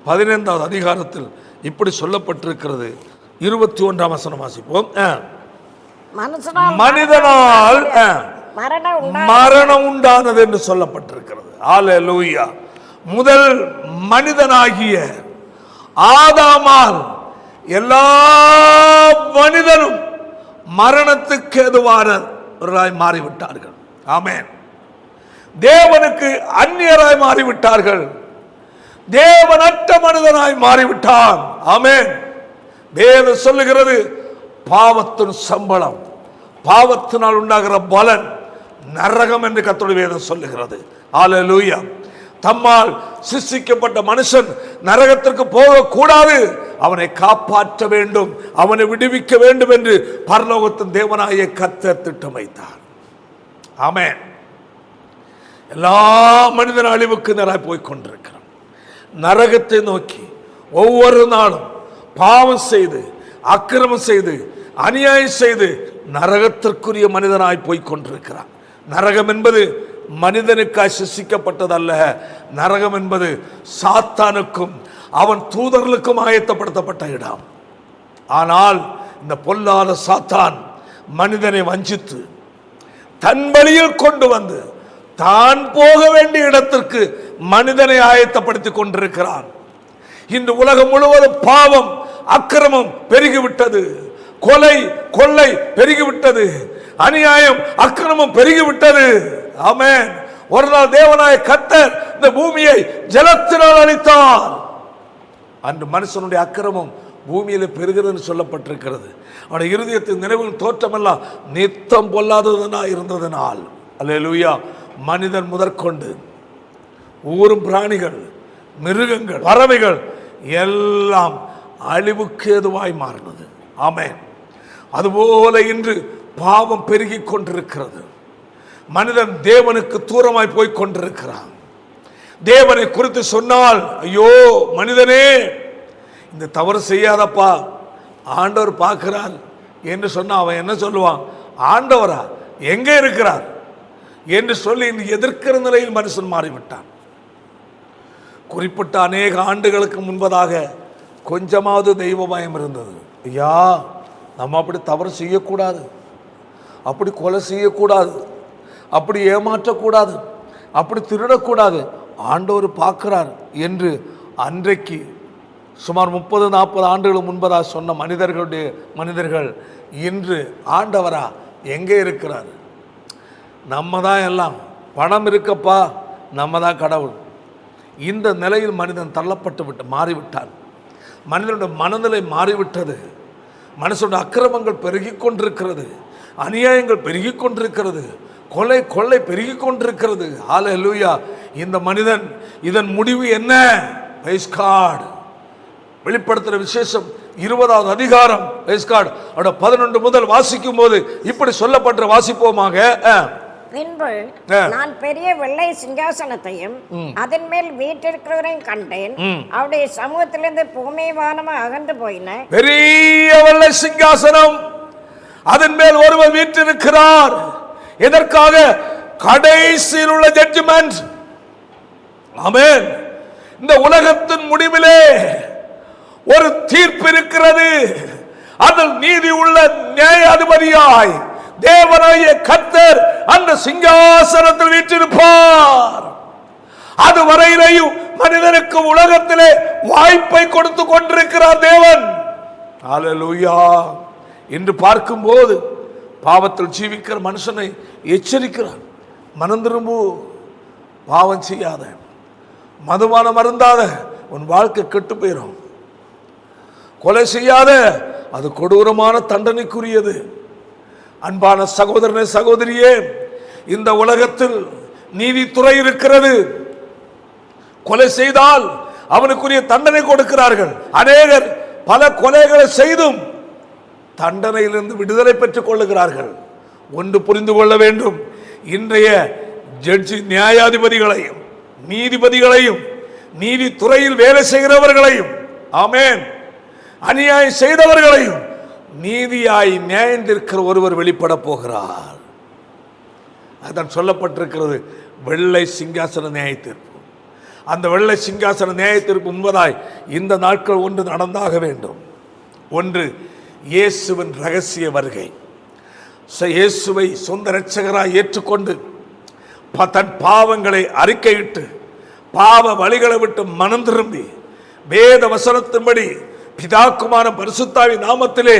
15வது அதிகாரத்தில் இப்படி சொல்லப்பட்டிருக்கிறது. 21ஆம் வசனம் வாசிப்போம். மனிதனால் மரணம் உண்டானது என்று சொல்லப்பட்டிருக்கிறது. அல்லேலூயா. முதல் மனிதனாகிய ஆதாமால் எல்லா மனிதனும் மரணத்துக்கு ஏதுவானவர்களாய் மாறிவிட்டார்கள். ஆமென். தேவனுக்கு அந்நியராய் மாறிவிட்டார்கள். தேவனற்ற மனிதனாய் மாறிவிட்டான். ஆமென். வேதம் சொல்லுகிறது பாவத்தின் சம்பளம், பாவத்தினால் உண்டாகிற பலன் நரகம் என்று கர்த்தருடைய வேதம் சொல்லுகிறது. அல்லேலூயா. தம்மால் சிருஷ்டிக்கப்பட்ட மனுஷன் நரகத்திற்கு போகக்கூடாது, அவனை காப்பாற்ற வேண்டும், அவனை விடுவிக்க வேண்டும் என்று பரலோகத்தின் தேவனாகிய கர்த்தர் திட்டம் வைத்தார். ஆமென். எல்லா மனிதன் அழிவுக்கு நேராய் போய் கொண்டிருக்கிறான். நரகத்தை நோக்கி ஒவ்வொரு நாளும் பாவம் செய்து, அக்கிரமம் செய்து, அநியாயம் செய்து நரகத்திற்குரிய மனிதனாய் போய் கொண்டிருக்கிறான். நரகம் என்பது மனிதனுக்காய் சிருஷ்டிக்கப்பட்டதல்ல. நரகம் என்பது சாத்தானுக்கும் அவன் தூதர்களுக்கும் ஆயத்தப்படுத்தப்பட்ட இடம். ஆனால் இந்த பொல்லாத சாத்தான் மனிதனை வஞ்சித்து தன் வழியில் கொண்டு வந்து தான் போக வேண்டிய இடத்திற்கு மனிதனை ஆயத்தப்படுத்தி கொண்டிருக்கிறான். இந்த உலகம் முழுவதும் பாவம், அக்கிரமம் பெருகிவிட்டது. கொலை, கொள்ளை பெருகிவிட்டது. அநியாயம், அக்கிரமம் பெருகிவிட்டது. ஆமென். ஒரு நாள் தேவனாய கர்த்தர் இந்த பூமியை ஜலத்தினால் அழித்தார். அன்று மனுஷனுடைய அக்கிரமம் பூமியில பெருகிறது சொல்லப்பட்டிருக்கிறது. அவனுடைய இருதயத்தின் நினைவுகள் தோற்றமெல்லாம் நித்தம் பொல்லாததுனா இருந்ததனால், அல்லேலூயா, மனிதன் முதற்கொண்டு ஊரும் பிராணிகள், மிருகங்கள், பறவைகள் எல்லாம் அழிவுக்கு ஏதுவாய் மாறினது. ஆமென். அதுபோல இன்று பாவம் பெருகி கொண்டிருக்கிறது. மனிதன் தேவனுக்கு தூரமாய் போய் கொண்டிருக்கிறான். தேவனை குறித்து சொன்னால், ஐயோ மனிதனே இந்த தவறு செய்யாதப்பா, ஆண்டவர் பார்க்கிறார் என்று சொன்னா அவன் என்ன சொல்லுவான்? ஆண்டவரா எங்க இருக்கிறார் என்று சொல்லி எதிர்க்கிற நிலையில் மனுஷன் மாறிவிட்டான். குறிப்பிட்ட அநேக ஆண்டுகளுக்கு முன்பதாக கொஞ்சமாவது தெய்வ பயம் இருந்தது. ஐயா நம்ம அப்படி தவறு செய்யக்கூடாது, அப்படி கொலை செய்யக்கூடாது, அப்படி ஏமாற்றக்கூடாது, அப்படி திருடக்கூடாது, ஆண்டவர் பார்க்கிறார் என்று அன்றைக்கு சுமார் 30-40 ஆண்டுகள் முன்பதாக சொன்ன மனிதர்கள் இன்று ஆண்டவரா எங்கே இருக்கிறார்? நம்ம தான் எல்லாம், பணம் இருக்கப்பா, நம்ம தான் கடவுள். இந்த நிலையில் மனிதன் தள்ளப்பட்டு மாறிவிட்டான். மனிதனுடைய மனநிலை மாறிவிட்டது. மனுஷனுடைய அக்கிரமங்கள் பெருகி கொண்டிருக்கிறது, அநியாயங்கள் பெருகி கொண்டிருக்கிறது, கொள்ளை பெருகி கொண்டிருக்கிறது. ஹல்லேலூயா. இந்த மனிதன் இதன் முடிவு என்ன? Praise God. வெளிப்படுத்துகிற விசேஷம் 20வது அதிகாரம் பிரைஸ் காட் 11 முதல் வாசிக்கும் போது இப்படி சொல்லப்பட்ட வாசிப்போமாக. பின்பு நான் பெரிய வெள்ளை சிங்காசனத்தையும் அதன் மேல் வீட்டிருக்கிறவரையும் கண்டேன். அவருடைய சமூகத்திலிருந்து பூமி வானமும் அகன்று போயின. பெரிய வெள்ளை சிங்காசனம், அதன் மேல் ஒருவர் வீற்றிருக்கிறார். எதற்காக? கடைசியில் உள்ள ஜட்ஜ்மென்ட். ஆமென். இந்த உலகத்தின் முடிவிலே ஒரு தீர்ப்பு இருக்கிறது. அதில் நீதி உள்ள நியாயாதிபதியாய் தேவனாகிய கர்த்தர் அந்த சிங்காசனத்தில் வீற்றிருப்பார். அது வரையிலேயும் மனிதனுக்கு உலகத்திலே வாய்ப்பை கொடுத்து கொண்டிருக்கிறார் தேவன். ஹல்லேலூயா. என்று பார்க்கும்போது பாவத்தில் ஜீவிக்கிற மனுஷனை எச்சரிக்கிறார். மனம் திரும்பு, பாவம் செய்யாத, மதுபானம் அருந்தாத, உன் வாழ்க்கை கெட்டு போயிடும். கொலை செய்யாத, அது கொடூரமான தண்டனைக்குரியது. அன்பான சகோதரனே சகோதரியே, இந்த உலகத்தில் நீதித்துறை இருக்கிறது. கொலை செய்தால் அவனுக்குரிய தண்டனை கொடுக்கிறார்கள். அநேகர் பல கொலைகளை செய்தும் தண்டனையிலிருந்து விடுதலை பெற்றுக் கொள்ளுகிறார்கள். ஒன்று புரிந்து கொள்ள வேண்டும், இன்றைய ஜட்ஜி நியாயாதிபதிகளையும் நீதிபதிகளையும் நீதித்துறையில் வேலை செய்கிறவர்களையும், ஆமென், அநியாயம் செய்தவர்களையும் நீதியாய் நியாயம் தீர்க்கிற ஒருவர் வெளிப்பட போகிறார். அதான் சொல்லப்பட்டிருக்கிறது, வெள்ளை சிங்காசன நியாய தீர்ப்பு. அந்த வெள்ளை சிங்காசன நியாய தீர்ப்பு முன்பதாய் இந்த நாட்கள் ஒன்று நடந்தாக வேண்டும். ஒன்று, இயேசுவின் ரகசிய வருகை. இயேசுவை சொந்த இரட்சகராய் ஏற்றுக்கொண்டு தன் பாவங்களை அறிக்கையிட்டு பாவ வழிகளை விட்டு மனம் திரும்பி வேத வசனத்தின்படி பிதாக்குமாரன் பரிசுத்தாவின் நாமத்திலே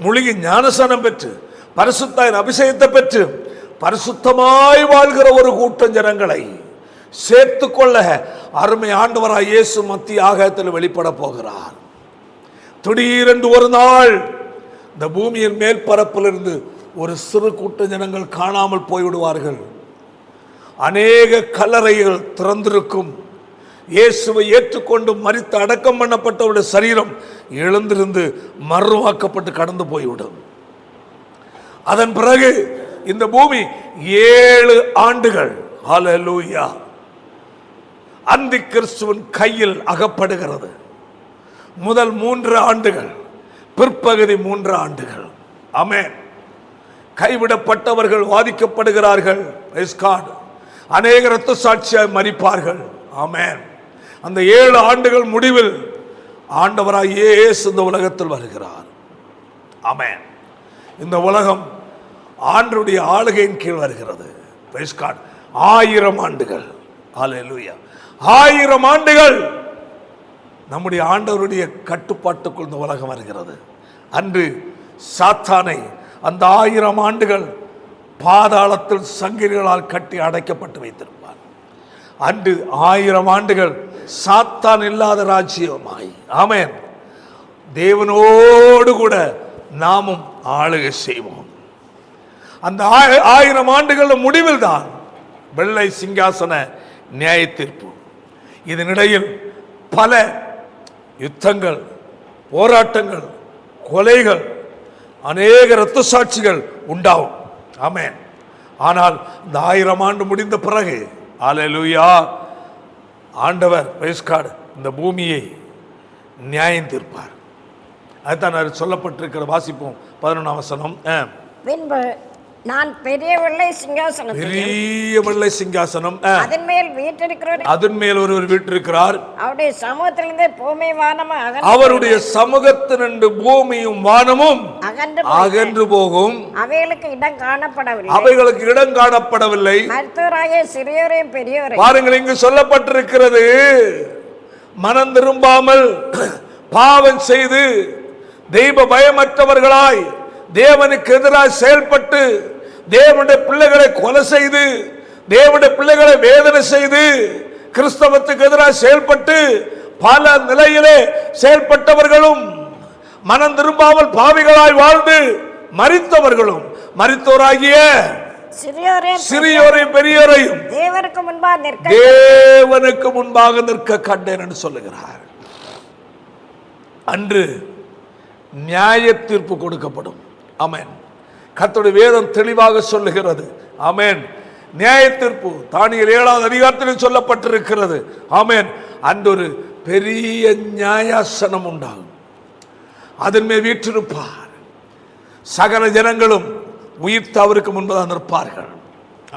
முழுகி ஞானஸ்நானம் பெற்று பரிசுத்தாவின் அபிஷேகத்தை பெற்று பரிசுத்தமாய் வாழ்கிற ஒரு கூட்டம் ஜனங்களை சேர்த்து கொள்ள அருமை ஆண்டவராய் இயேசு மத்திய ஆகாயத்தில் வெளிப்பட போகிறார். திடீரென்று ஒரு நாள் இந்த பூமியின் மேல் பரப்பிலிருந்து ஒரு சிறு கூட்ட ஜனங்கள் காணாமல் போய்விடுவார்கள். அநேக கல்லறைகள் திறந்திருக்கும். இயேசுவை ஏற்றுக்கொண்டு மரித்து அடக்கம் பண்ணப்பட்டவருடைய சரீரம் எழுந்திருந்து மறுவாக்கப்பட்டு கடந்து போய்விடும். அதன் பிறகு இந்த பூமி 7 ஆண்டுகள், ஹல்லேலூயா, அந்தி கிறிஸ்துவின் கையில் அகப்படுகிறது. முதல் 3 ஆண்டுகள், பிற்பகுதி 3 ஆண்டுகள். ஆமென். கைவிடப்பட்டவர்கள் வாதிக்கப்படுகிறார்கள். அநேக இரத்த சாட்சியாய் மரிப்பார்கள். ஆமென். அந்த 7 ஆண்டுகள் முடிவில் ஆண்டவராய் இயேசு இந்த உலகத்தில் வருகிறார். ஆமென். இந்த உலகம் ஆண்டவருடைய ஆளுகையின் கீழ் வருகிறது. 1000 ஆண்டுகள். ஹல்லேலூயா. 1000 ஆண்டுகள் நம்முடைய ஆண்டவருடைய கட்டுப்பாட்டுக்குள் இந்த உலகம் வருகிறது. அன்று சாத்தானை அந்த 1000 ஆண்டுகள் பாதாளத்தில் சங்கிலிகளால் கட்டி அடைக்கப்பட்டு வைத்திருப்பார். அன்று 1000 ஆண்டுகள் சாத்தான் இல்லாத ராஜ்யமாய், ஆமென், தேவனோடு கூட நாமும் ஆளுகை செய்வோம். அந்த 1000 ஆண்டுகள் முடிவில் தான் வெள்ளை சிங்காசன நியாய தீர்ப்பு. இதனிடையில் பல யுத்தங்கள், போராட்டங்கள், கொலைகள், அநேக இரத்த சாட்சிகள் உண்டாகும். ஆமென். ஆனால் இந்த 1000 ஆண்டு முடிந்த பிறகு அல்லேலூயா ஆண்டவர் பிரைஸ் இந்த பூமியை நியாயம் தீர்ப்பார். அதுதான் சொல்லப்பட்டிருக்கிற வாசிப்போம் 11ஆம் வசனம். பின்பு நான் பெரிய வெள்ளை சிங்காசனம் அதன் மேல் வீற்றிருக்கிறார், அதன் மேல் ஒருவர் வீற்றிருக்கிறார். அவருடைய சமூகத்திலிருந்து பூமி வானமும் அவருடைய சமூகத்தினின்று பூமியும் வானமும் அகன்று போகும். அவைகளுக்கு இடம் காணப்படவில்லை, அவைகளுக்கு இடம் காணப்படவில்லை. மருத்துவராகிய சிறியோரையும் பெரியோரையும். பாருங்கள், இங்கு சொல்லப்பட்டிருக்கிறது, மனம் திரும்பாமல் பாவம் செய்து தெய்வ பயமற்றவர்களாய் தேவனுக்கு எதிராக செயல்பட்டு தேவனுடைய பிள்ளைகளை கொலை செய்து தேவனுடைய பிள்ளைகளை வேதனை செய்து கிறிஸ்தவத்துக்கு எதிராக செயல்பட்டு பல நிலையிலே செயல்பட்டவர்களும் மனம் திரும்பாமல் பாவிகளாய் வாழ்ந்து மரித்தவர்களும் மரித்தோராகிய சிறியோரையும் பெரியோரையும் தேவனுக்கு முன்பாக நிற்க கண்டேன் என்று சொல்லுகிறார். அன்று நியாய தீர்ப்பு கொடுக்கப்படும். ஆமென். கர்த்தருடைய வேதம் தெளிவாக சொல்லுகிறது. ஆமென். நியாய தீர்ப்பு தானியேல் 7ஆவது அதிகாரத்தில் சொல்லப்பட்டிருக்கிறது. ஆமென். அன்று ஒரு பெரிய நியாயாசனம் உண்டாகும், அதன் மேல் வீற்றிருப்பார். சகல ஜனங்களும் உயிர்த்து அவருக்கு முன்பதாக நிற்பார்கள்.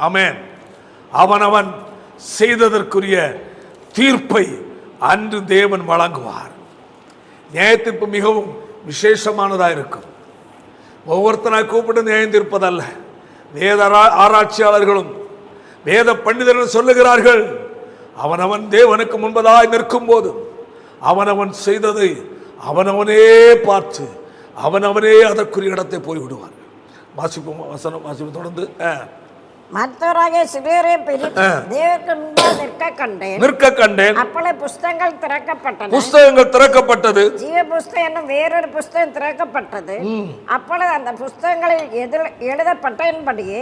ஆமென். அவனவன் செய்ததற்குரிய தீர்ப்பை அன்று தேவன் வழங்குவார். நியாய தீர்ப்பு மிகவும் விசேஷமானதாக இருக்கும். ஒவ்வொருத்தனாய் கூப்பிட்டு நியாயம் தீர்ப்பதல்ல. வேத ஆராய்ச்சியாளர்களும் வேத பண்டிதர்கள் சொல்லுகிறார்கள், அவனவன் தேவனுக்கு முன்பதாய் நிற்கும் போது அவனவன் செய்ததை அவனவனே பார்த்து அவனவனே அதற்குரிய இடத்தை போய்விடுவார்கள். வாசிப்போம், வசனம் வாசிப்போம் தொடர்ந்து. மற்றவராகிய சிறியோரையும் தேவனுக்கு முன்பாக நிற்க கண்டேன். அப்பொழுது புஸ்தகங்கள் திறக்கப்பட்டது. ஜீவ புஸ்தகம் என்னும் வேறொரு புஸ்தகம் திறக்கப்பட்டது. அப்பொழுது அந்த புஸ்தகங்களில் எழுதப்பட்டபடியே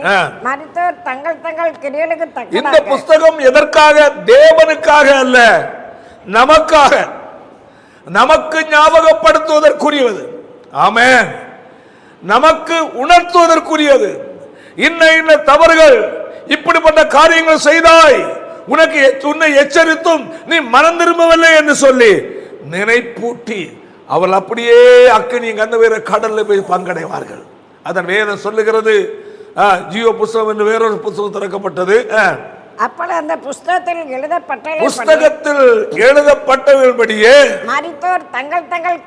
மரித்தோர் தங்கள் தங்கள் கிரியைகளுக்கு தக்க. இந்த புஸ்தகம் எதற்காக? தேவனுக்காக அல்ல, நமக்காக, நமக்கு ஞாபகப்படுத்துவதற்குரியது. ஆமென். நமக்கு உணர்த்துவதற்குரியது. இன்ன தவறுகள், இப்படிப்பட்ட காரியங்கள் செய்தாய், உன்னை எச்சரித்தும் நீ மனம் திரும்பவில்லை என்று சொல்லி நினைப்பூட்டி அவள் அப்படியே அக்கினி கண்ண கடல்ல போய் பங்கடைவார்கள். அதன் வேதம் சொல்லுகிறது, ஜீவ புஸ்தகம் என்று வேறொரு புஸ்தகம் திறக்கப்பட்டது. அப்பொழுது அந்த புஸ்தகத்தில் எழுதப்பட்டபடியே மரித்தோர் தங்கள் தங்கள்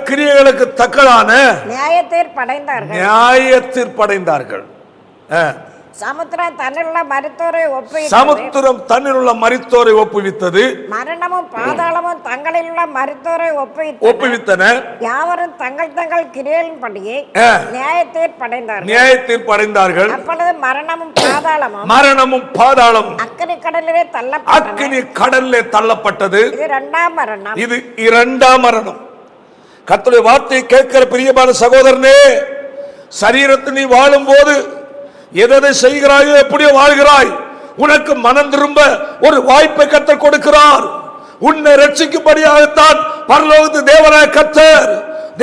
கிரியைகளுக்கு தக்கதான நியாய தீர்ப்படைந்தார்கள். சமுத்திரம் தன்னிலுள்ள மரித்தோரை ஒப்புவித்தது. மரணமும் பாதாளமும் தங்களிலுள்ள மரித்தோரை ஒப்புவித்தன. யாவரும் தங்கள் தங்கள் கிரியைகளின்படியே நியாய தீர்ப்படைந்தார்கள். அப்பொழுது மரணமும் பாதாளமும் அக்கினி கடலிலே தள்ளப்பட்டது. இது இரண்டாம் மரணம். கர்த்தருடைய வார்த்தையை கேட்கிற பிரியமான சகோதரனே, சரீரத்தில் நீ வாழும் போது எதை செய்கிறாயோ, எப்படியோ வாழ்கிறாய், உனக்கு மனம் திரும்ப ஒரு வாய்ப்பை கர்த்தர் கொடுக்கிறார். உன்னை ரட்சிக்கும்படியாகத்தான் பரலோகத்து தேவனாய கர்த்தர்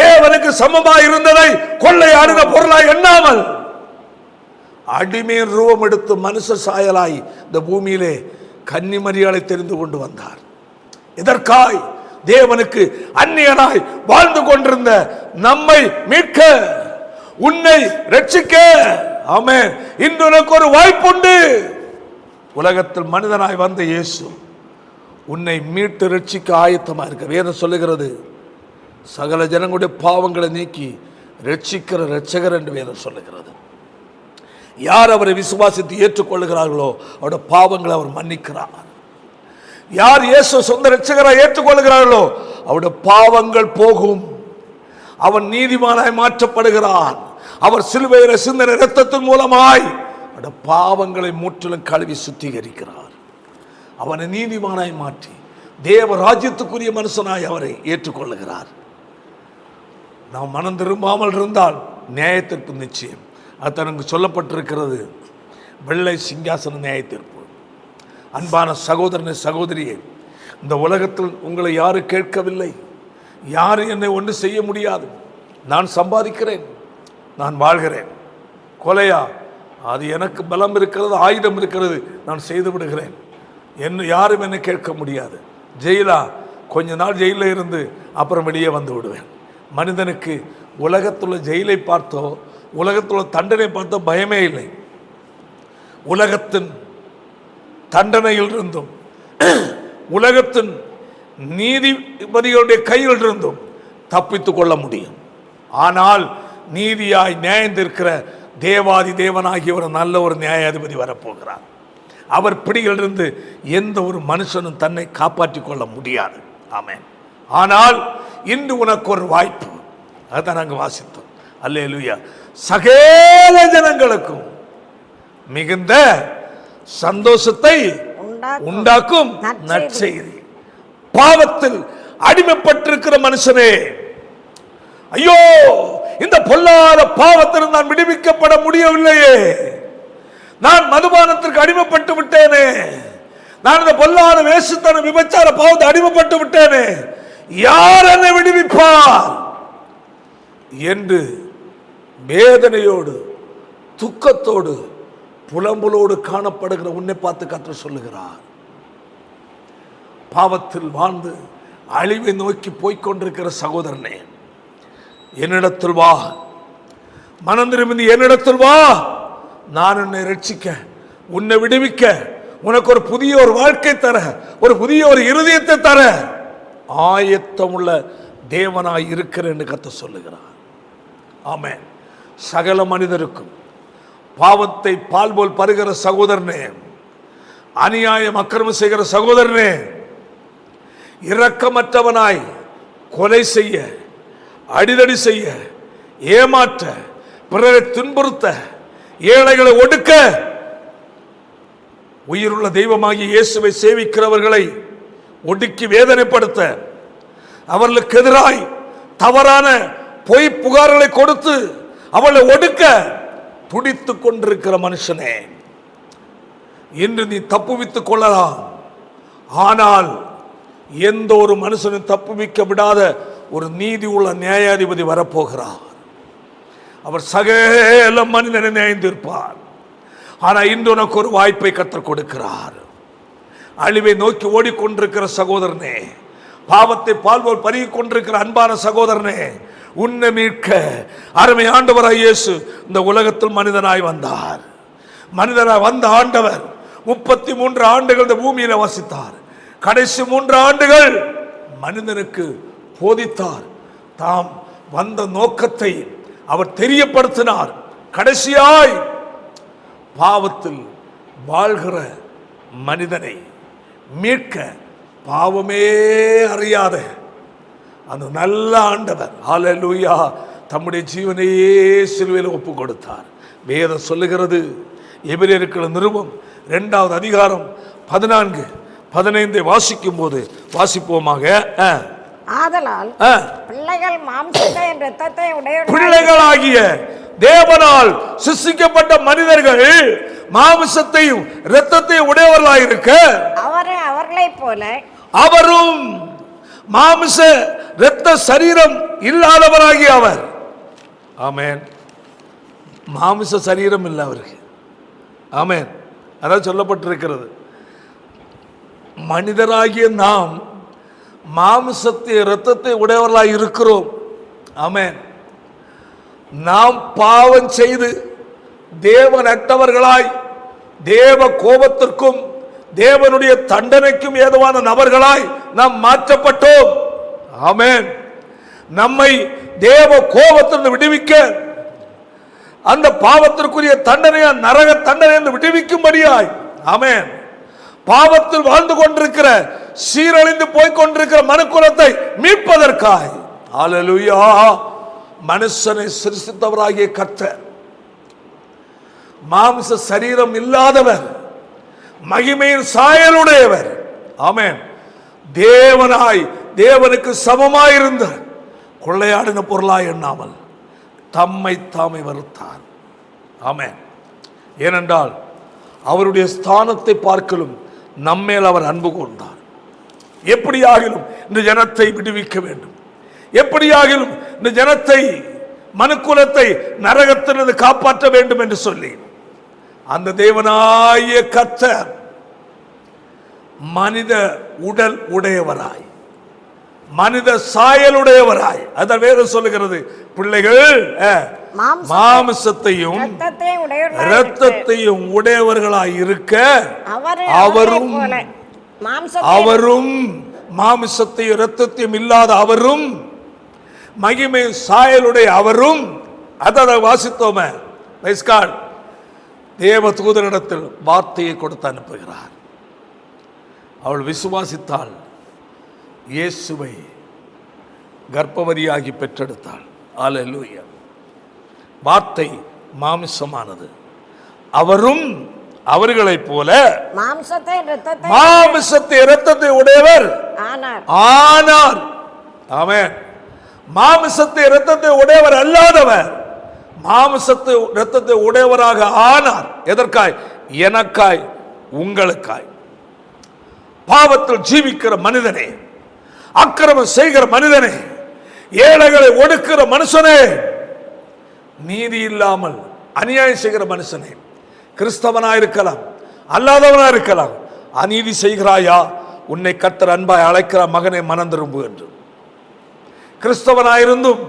தேவனுக்கு சமமாய் இருந்ததை கொள்ளையாடின பொருளாய் எண்ணாமல் அடிமையின் ரூபம் எடுத்து மனுஷ சாயலாய் இந்த பூமியிலே கன்னிமரியாளை தெரிந்து கொண்டு வந்தார். இதற்காய் தேவனுக்கு அந்நியனாய் வாழ்ந்து கொண்டிருந்த நம்மை மீட்க, உன்னை ரட்சிக்க. ஆமென். இன்று உனக்கு ஒரு வாய்ப்புண்டு. உலகத்தில் மனிதனாய் வந்த இயேசு உன்னை மீட்டு ரட்சிக்க ஆயத்தமா இருக்க. வேதம் சொல்லுகிறது, சகல ஜனங்களுடைய பாவங்களை நீக்கி ரட்சிக்கிற ரட்சகர் என்று வேதம் சொல்லுகிறது. யார் அவரை விசுவாசித்து ஏற்றுக்கொள்ளுகிறார்களோ அவருடைய பாவங்களை அவர் மன்னிக்கிறார். யார் இயேசு சொந்த ரட்சகராக ஏற்றுக்கொள்ளுகிறார்களோ அவருடைய பாவங்கள் போகும். அவன் நீதிமானாய் மாற்றப்படுகிறான். அவர் சிலுவையில் சிந்தின இரத்தத்தின் மூலமாய் அவருடைய பாவங்களை முற்றிலும் கழுவி சுத்திகரிக்கிறார். அவனை நீதிமானாய் மாற்றி தேவ ராஜ்யத்துக்குரிய மனுஷனாய் அவரை ஏற்றுக்கொள்ளுகிறார். நாம் மனம் திரும்பாமல் இருந்தால் நியாயத்திற்கு நிச்சயம். அது தனக்கு சொல்லப்பட்டிருக்கிறது, வெள்ளை சிங்காசன நியாய தீர்ப்பு. அன்பான சகோதரனை சகோதரியே, இந்த உலகத்தில் உங்களை யாரும் கேட்கவில்லை, யாரும் என்னை ஒன்று செய்ய முடியாது. நான் சம்பாதிக்கிறேன், நான் வாழ்கிறேன். கொலையா அது எனக்கு பலம் இருக்கிறது, ஆயுதம் இருக்கிறது, நான் செய்து விடுகிறேன். யாரும் என்னை கேட்க முடியாது. ஜெயிலா, கொஞ்ச நாள் ஜெயிலில் இருந்து அப்புறம் வெளியே வந்து விடுவேன். மனிதனுக்கு உலகத்துள்ள ஜெயிலை பார்த்தோ, உலகத்துள்ள தண்டனை பார்த்தோ பயமே இல்லை. உலகத்தின் தண்டனையில் இருந்தும், உலகத்தின் நீதிபதிகளுடைய கையில் இருந்தும் தப்பித்து கொள்ள முடியும். ஆனால் நீதியாய் நியாயந்திருக்கிற தேவாதி தேவனாகிய ஒரு நல்ல ஒரு நியாயாதிபதி வரப்போகிறார். அவர் பிடியிலிருந்து எந்த ஒரு மனுஷனும் தன்னை காப்பாற்றிக் கொள்ள முடியாது. ஆமென். ஆனால் இன்று உனக்கு ஒரு வாய்ப்பு, அதான் நாங்கள் வாசித்தோம். அல்லேலூயா. சகல ஜனங்களுக்கும் மிகுந்த சந்தோஷத்தை உண்டாக்கும் நற்செய்தி. பாவத்தில் அடிமைப்பட்டிருக்கிற மனுஷனே, ஐயோ, இந்த பொல்லாத பாவத்தில் நான் விடுவிக்கப்பட முடியவில்லையே, நான் மதுபானத்திற்கு அடிமைப்பட்டு விட்டேனே, நான் இந்த பொல்லாத வேசுத்தன விபச்சார பாவத்தை அடிமைப்பட்டு விட்டேனே, யார் என்னை விடுவிப்பார் என்று வேதனையோடு துக்கத்தோடு புலம்பலோடு காணப்படுகிற உன்னை பார்த்து கர்த்தர் சொல்லுகிறார். பாவத்தில் வாழ்ந்து அழிவை நோக்கி போய்கொண்டிருக்கிற சகோதரனே, என்னிடத்தில் வா, மனம் திரும்பி என்னிடத்தில் வா, நான் உன்னை ரட்சிக்க, உன்னை விடுவிக்க, உனக்கு ஒரு புதிய ஒரு வாழ்க்கை தர, ஒரு புதிய ஒரு இருதயத்தை தர ஆயத்தமுள்ள தேவனாய் இருக்கிறேன் என்று கர்த்தர் சொல்லுகிறார். ஆமென். சகல மனிதருக்கும் பாவத்தை பால் போல் பருகிற சகோதரனே, அநியாயம் அக்கிரமம் செய்கிற சகோதரனே, இரக்கமற்றவனாய் கொலை செய்ய, அடிதடி செய்ய, ஏமாற்ற, பிறரை துன்புறுத்த, ஏழைகளை ஒடுக்க, உயிருள்ள தெய்வமாகிய இயேசுவை சேவிக்கிறவர்களை ஒடுக்கி வேதனைப்படுத்த, அவர்களுக்கு எதிராய் தவறான பொய் புகார்களை கொடுத்து அவளை ஒடுக்க துடித்துக் கொண்டிருக்கிற மனுஷனே, இன்று நீ தப்புவித்துக் கொள்ளலாம். ஆனால் எந்த ஒரு மனுஷனும் தப்புவிக்க விடாத ஒரு நீதி உள்ள நியாயாதிபதி வரப்போகிறார். அவர் சகல மனிதனை நியாயந்திருப்பார். ஆனால் இன்று உனக்கு ஒரு வாய்ப்பை கற்றுக் கொடுக்கிறார். அழிவை நோக்கி ஓடிக்கொண்டிருக்கிற சகோதரனே, பாவத்தை பால்போல் பருகிக் கொண்டிருக்கிற அன்பான சகோதரனே, உன்னை மீட்க அருமை ஆண்டவராய் இயேசு இந்த உலகத்தில் மனிதனாய் வந்தார். மனிதனாய் வந்த ஆண்டவர் 33 ஆண்டுகள் இந்த பூமியில வசித்தார். கடைசி 3 ஆண்டுகள் மனிதனுக்கு போதித்தார். தாம் வந்த நோக்கத்தை அவர் தெரியப்படுத்தினார். கடைசியாய் பாவத்தில் வாழ்கிற மனிதனை மீட்க பாவமே அறியாத அந்த நல்ல ஆண்டவர், ஹல்லேலூயா, தம்முடைய ஜீவனையே சிலுவையில் ஒப்பு கொடுத்தார். வேதம் சொல்லுகிறது, எபிரேயருக்கு நிருபம் 2வது அதிகாரம் 14-15 வாசிக்கும் போது வாசிப்போமாக. ஆதலால் பிள்ளைகள் மாம்சத்தையும் இரத்தத்தையும் உடையவர்களாய், பிள்ளைகளாகிய தேவனால் சிருஷ்டிக்கப்பட்ட மனிதர்கள் மாம்சத்தையும் இரத்தத்தையும் உடையவர்களாயிருக்க, அவர்களைப் போல அவரும் மாம்ச இரத்த சரீரம் இல்லாதவராகிய அவர். ஆமென். மாம்ச சரீரம் இல்லை அவருக்கு. ஆமென். அதான் சொல்லப்பட்டிருக்கிறது. மனிதராகிய நாம் மாம்சத்தை இரத்தத்தை உடையவர்களாய் இருக்கிறோம். ஆமென். நாம் பாவம் செய்து தேவனற்றவர்களாய், தேவ கோபத்திற்கும் தேவனுடைய தண்டனைக்கும் ஏதுவான நபர்களாய் நாம் மாற்றப்பட்டோம். ஆமென். நம்மை தேவ கோபத்திலிருந்து விடுவிக்க, அந்த பாவத்திற்குரிய தண்டனையா நரக தண்டனை விடுவிக்கும்படியாய், ஆமென், பாவத்தில் வாழ்ந்து கொண்டிருக்கிற சீரழிந்து போய்கொண்டிருக்கிற மனுக்குலத்தை மீட்பதற்காய், ஹல்லேலூயா, மனுஷனை சிருஷ்டித்தவராகிய கர்த்தர் மாம்ச சரீரம் இல்லாதவர், மகிமையின் சாயலுடையவர், ஆமென், தேவனாய் தேவனுக்கு சமமாயிருந்த கொள்ளையாடின பொருளாய் எண்ணாமல் தம்மை தாமே வருத்தார். ஆமென். ஏனென்றால் அவருடைய ஸ்தானத்தை பார்க்கலும் நம்மேல் அவர் அன்பு கொண்டார். எப்படியாகிலும் இந்த ஜனத்தை விடுவிக்க வேண்டும், எப்படியாகிலும் இந்த ஜனத்தை, மனுக்குலத்தை நரகத்திலிருந்து காப்பாற்ற வேண்டும் என்று சொல்லி அந்த தேவனாகிய கர்த்தர் மனித உடல் உடையவராய், மனித சாயலுடையவராய், அத வேதம் சொல்லுகிறது, பிள்ளைகள் மாமிசத்தையும் இரத்தத்தையும் உடையவர்களாய் இருக்க அவரும் மாமிசத்தையும் இரத்தத்தையும் இல்லாத அவரும் மகிமை சாயலுடைய அவரும், அதை வாசித்தோமே, தேவ தூதரிடத்தில் வார்த்தையை கொடுத்து அனுப்புகிறார். அவள் விசுவாசித்தாள், இயேசுவை கர்ப்பவதியாகி பெற்றெடுத்தாள். அல்லேலூயா. வார்த்தை மாமிசமானது. அவரும் அவர்களைப் போல மாமிசத்தை இரத்தத்தை உடையவர் ஆனார். ஆமென். மாமிசத்தை இரத்தத்தை உடையவர் அல்லாதவர் மாமிசத்தை இரத்தத்தை உடையவராக ஆனார். எதற்காய்? எனக்காய், உங்களுக்காய். பாவத்தில் ஜீவிக்கிற மனிதனே, அக்கிரமம் செய்கிற மனிதனே, ஏழைகளை ஒடுக்கிற மனுஷனே, நீதி இல்லாமல் அநியாயம் செய்கிற மனுஷனே, கிறிஸ்தவனாயிருக்கலாம் அல்லாதவனாயிருக்கலாம், அநீதி செய்கிறாயா? உன்னை கர்த்தர் அன்பாய் அழைக்கிறார், மகனை மனம் திரும்பு என்று. கிறிஸ்தவனாயிருந்தும்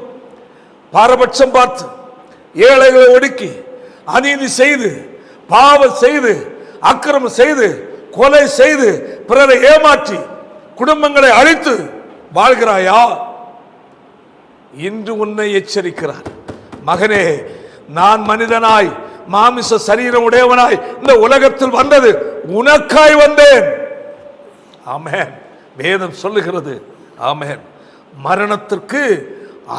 பாரபட்சம் பார்த்து ஏழைகளை ஒடுக்கி அநீதி செய்து பாவம் செய்து அக்கிரமம் செய்து கொலை செய்து பிறரை ஏமாற்றி குடும்பங்களை அழித்து வாழ்கிறாயா? இன்று உன்னை எச்சரிக்கிறார், மகனே, நான் மனிதனாய் மாமிச சரீரம் உடையவனாய் இந்த உலகத்தில் வந்தது உனக்காய் வந்தேன். ஆமென். வேதம் சொல்லுகிறது. ஆமென். மரணத்திற்கு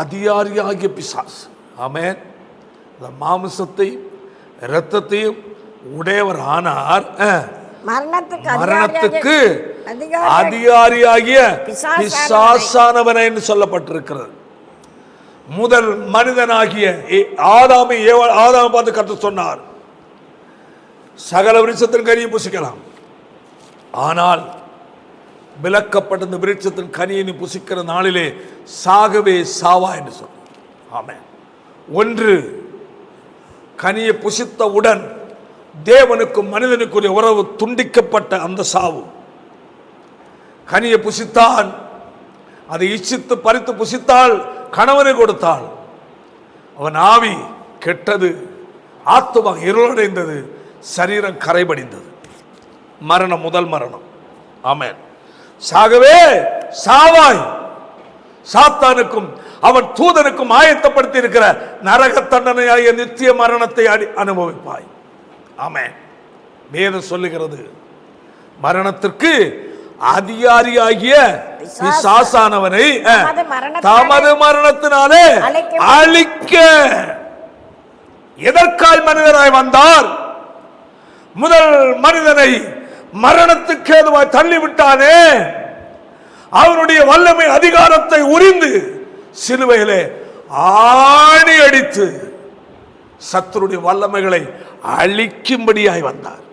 அதிகாரியாகிய பிசாசு, ஆமென், மாமிசத்தையும் இரத்தத்தையும் உடையவர் ஆனார். மரணத்துக்கு அதிகாரியாகிய பிசாசானவனை என்று சொல்லப்பட்டிருக்கிறது. முதல் மனிதனாகிய ஆதாமை பார்த்து கர்த்தர் சொன்னார், சகல விருட்சத்தின் கனியை புசிக்கலாம், ஆனால் விலக்கப்பட்ட இந்த விருட்சத்தின் கனியை புசிக்கிற நாளிலே சாகவே சாவா என்று சொன்னார். ஆமென். ஒன்று, கனியை புசித்தவுடன் தேவனுக்கும் மனிதனுக்குரிய உறவு துண்டிக்கப்பட்ட அந்த சாவு. கனியை புசித்தான், அதை இச்சித்து பறித்து புசித்தால், கணவனை கொடுத்தாள், அவன் ஆவி கெட்டது, ஆத்துமா இருளடைந்தது, சரீரம் கரைபடிந்தது. மரணம், முதல் மரணம். ஆமென். சாகவே சாவாய். சாத்தானுக்கும் அவன் தூதனுக்கும் ஆயத்தப்படுத்தி இருக்கிற நரக தண்டனையாகிய நித்திய மரணத்தை அனுபவிப்பாய். ஆமென். வேதம் சொல்லுகிறது, மரணத்திற்கு அதிகாரியாகிய பிசாசானவனை தமது மரணத்தினாலே அழிக்க. எதற்காய் மனிதனாய் வந்தார்? முதல் மனிதனை மரணத்துக்கு ஏதுவாய் தள்ளிவிட்டானே, அவனுடைய வல்லமை அதிகாரத்தை உரிந்து சிலுவையிலே ஆணி அடித்து சத்துருடைய வல்லமைகளை அழிக்கும்படியாய் வந்தார்.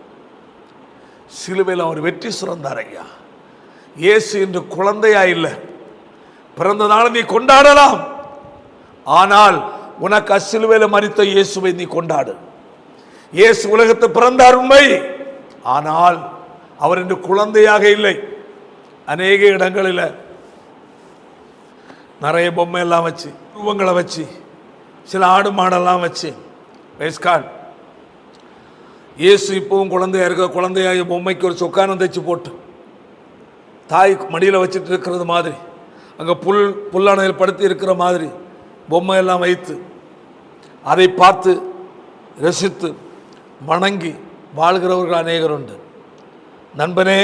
சிலுவையில் அவர் வெற்றி சுரந்தார். ஐயா, இயேசு இன்று குழந்தையா இல்லை, பிறந்த நாள் நீ கொண்டாடலாம், ஆனால் உனக்கு அசிலுவையில் மரித்த இயேசுவை நீ கொண்டாடு. இயேசு உலகத்தில் பிறந்தார் உண்மை, ஆனால் அவர் இன்று குழந்தையாக இல்லை. அநேக இடங்களில் நிறைய பொம்மை எல்லாம் வச்சு, உருவங்களை வச்சு, சில ஆடு மாடெல்லாம் வச்சு, இயேசு இப்பவும் குழந்தையா இருக்க, குழந்தையாக பொம்மைக்கு ஒரு சொக்கானம் தைச்சு போட்டு தாய் மடியில் வச்சுட்டு இருக்கிறது மாதிரி, அங்கே புல்லானையில் படுத்தி இருக்கிற மாதிரி பொம்மை எல்லாம் வைத்து அதை பார்த்து ரசித்து வணங்கி வாழ்கிறவர்கள் அநேகர் உண்டு. நண்பனே,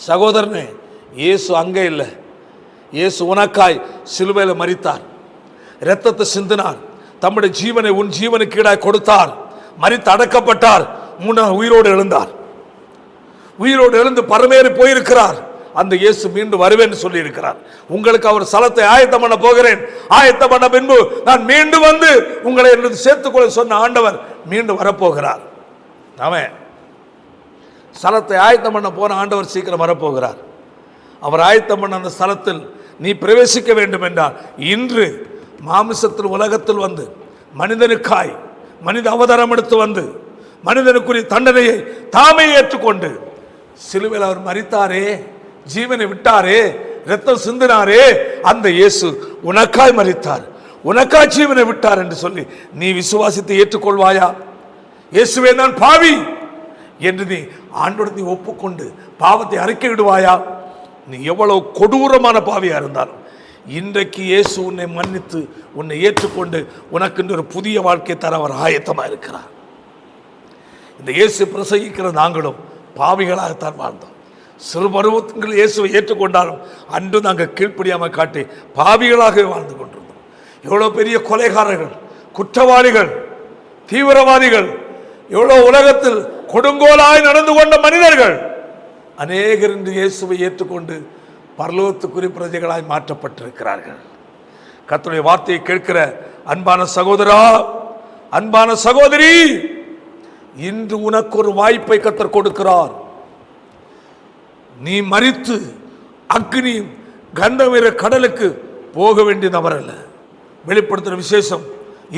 சகோதரனே, இயேசு அங்கே இல்லை. இயேசு உனக்காய் சிலுவையில் மரித்தார், இரத்தத்தை சிந்தினார், தம்முடைய ஜீவனை உன் ஜீவனுக்கு ஈடாய் கொடுத்தார், மரித்து அடக்கப்பட்டார், மூணாவது உயிரோடு எழுந்தார். உயிரோடு எழுந்து பரமேறி போயிருக்கிறார். அந்த இயேசு மீண்டும் வருவேன் சொல்லி இருக்கிறார். உங்களுக்கு அவர் ஸ்தலத்தை ஆயத்தம் பண்ண போகிறேன், ஆயத்தம் பண்ண பின்பு நான் மீண்டும் வந்து உங்களை என்னது சேர்த்துக்கொள்ள சொன்ன ஆண்டவர் மீண்டும் வரப்போகிறார். ஆமென். ஸ்தலத்தை ஆயத்தம் பண்ண போன ஆண்டவர் சீக்கிரம் வரப்போகிறார். அவர் ஆயத்தம் பண்ண அந்த ஸ்தலத்தில் நீ பிரவேசிக்க வேண்டும் என்றால், இன்று மாமிசத்தில் உலகத்தில் வந்து மனிதனுக்காய் மனித அவதாரம் எடுத்து வந்து மனிதனுக்குரிய தண்டனையை தாமே ஏற்றுக்கொண்டு சிலுவையில் அவர் மரித்தாரே, ஜீவனை விட்டாரே, இரத்தம் சிந்தினாரே, அந்த இயேசு உனக்காய் மரித்தார், உனக்காய் ஜீவனை விட்டார் என்று சொல்லி நீ விசுவாசித்து ஏற்றுக்கொள்வாயா? இயேசுவே நான் பாவி என்று நீ ஆண்டோடு நீ ஒப்புக்கொண்டு பாவத்தை அறிக்கையிடுவாயா? நீ எவ்வளவு கொடூரமான பாவியா இருந்தாலும் இன்றைக்கு இயேசு உன்னை மன்னித்து உன்னை ஏற்றுக்கொண்டு உனக்கு ஒரு புதிய வாழ்க்கை தர அவர் ஆயத்தமா இருக்கிறார். இந்த இயேசு பிரசங்கிக்கிற நாங்களும் பாவிகளாகத்தான் வாழ்ந்தோம். சிறு பருவத்தில் இயேசுவை ஏற்றுக்கொண்டாலும் அன்று நாங்கள் கீழ்ப்படியாமல் காட்டி பாவிகளாகவே வாழ்ந்து கொண்டிருந்தோம். எவ்வளோ பெரிய கொலைகாரர்கள், குற்றவாளிகள், தீவிரவாதிகள், எவ்வளோ உலகத்தில் கொடுங்கோலாய் நடந்து கொண்ட மனிதர்கள் அநேகர் இன்று இயேசுவை ஏற்றுக்கொண்டு பரலோகத்துக்குரிய பிரஜைகளாய் மாற்றப்பட்டிருக்கிறார்கள். கர்த்தருடைய வார்த்தையை கேட்கிற அன்பான சகோதரா, அன்பான சகோதரி, இன்று உனக்கு ஒரு வாய்ப்பை கர்த்தர் கொடுக்கிறார். நீ மரித்து அக்னி கந்தமிர கடலுக்கு போக வேண்டிய நபர் அல்ல. வெளிப்படுத்துகிற விசேஷம்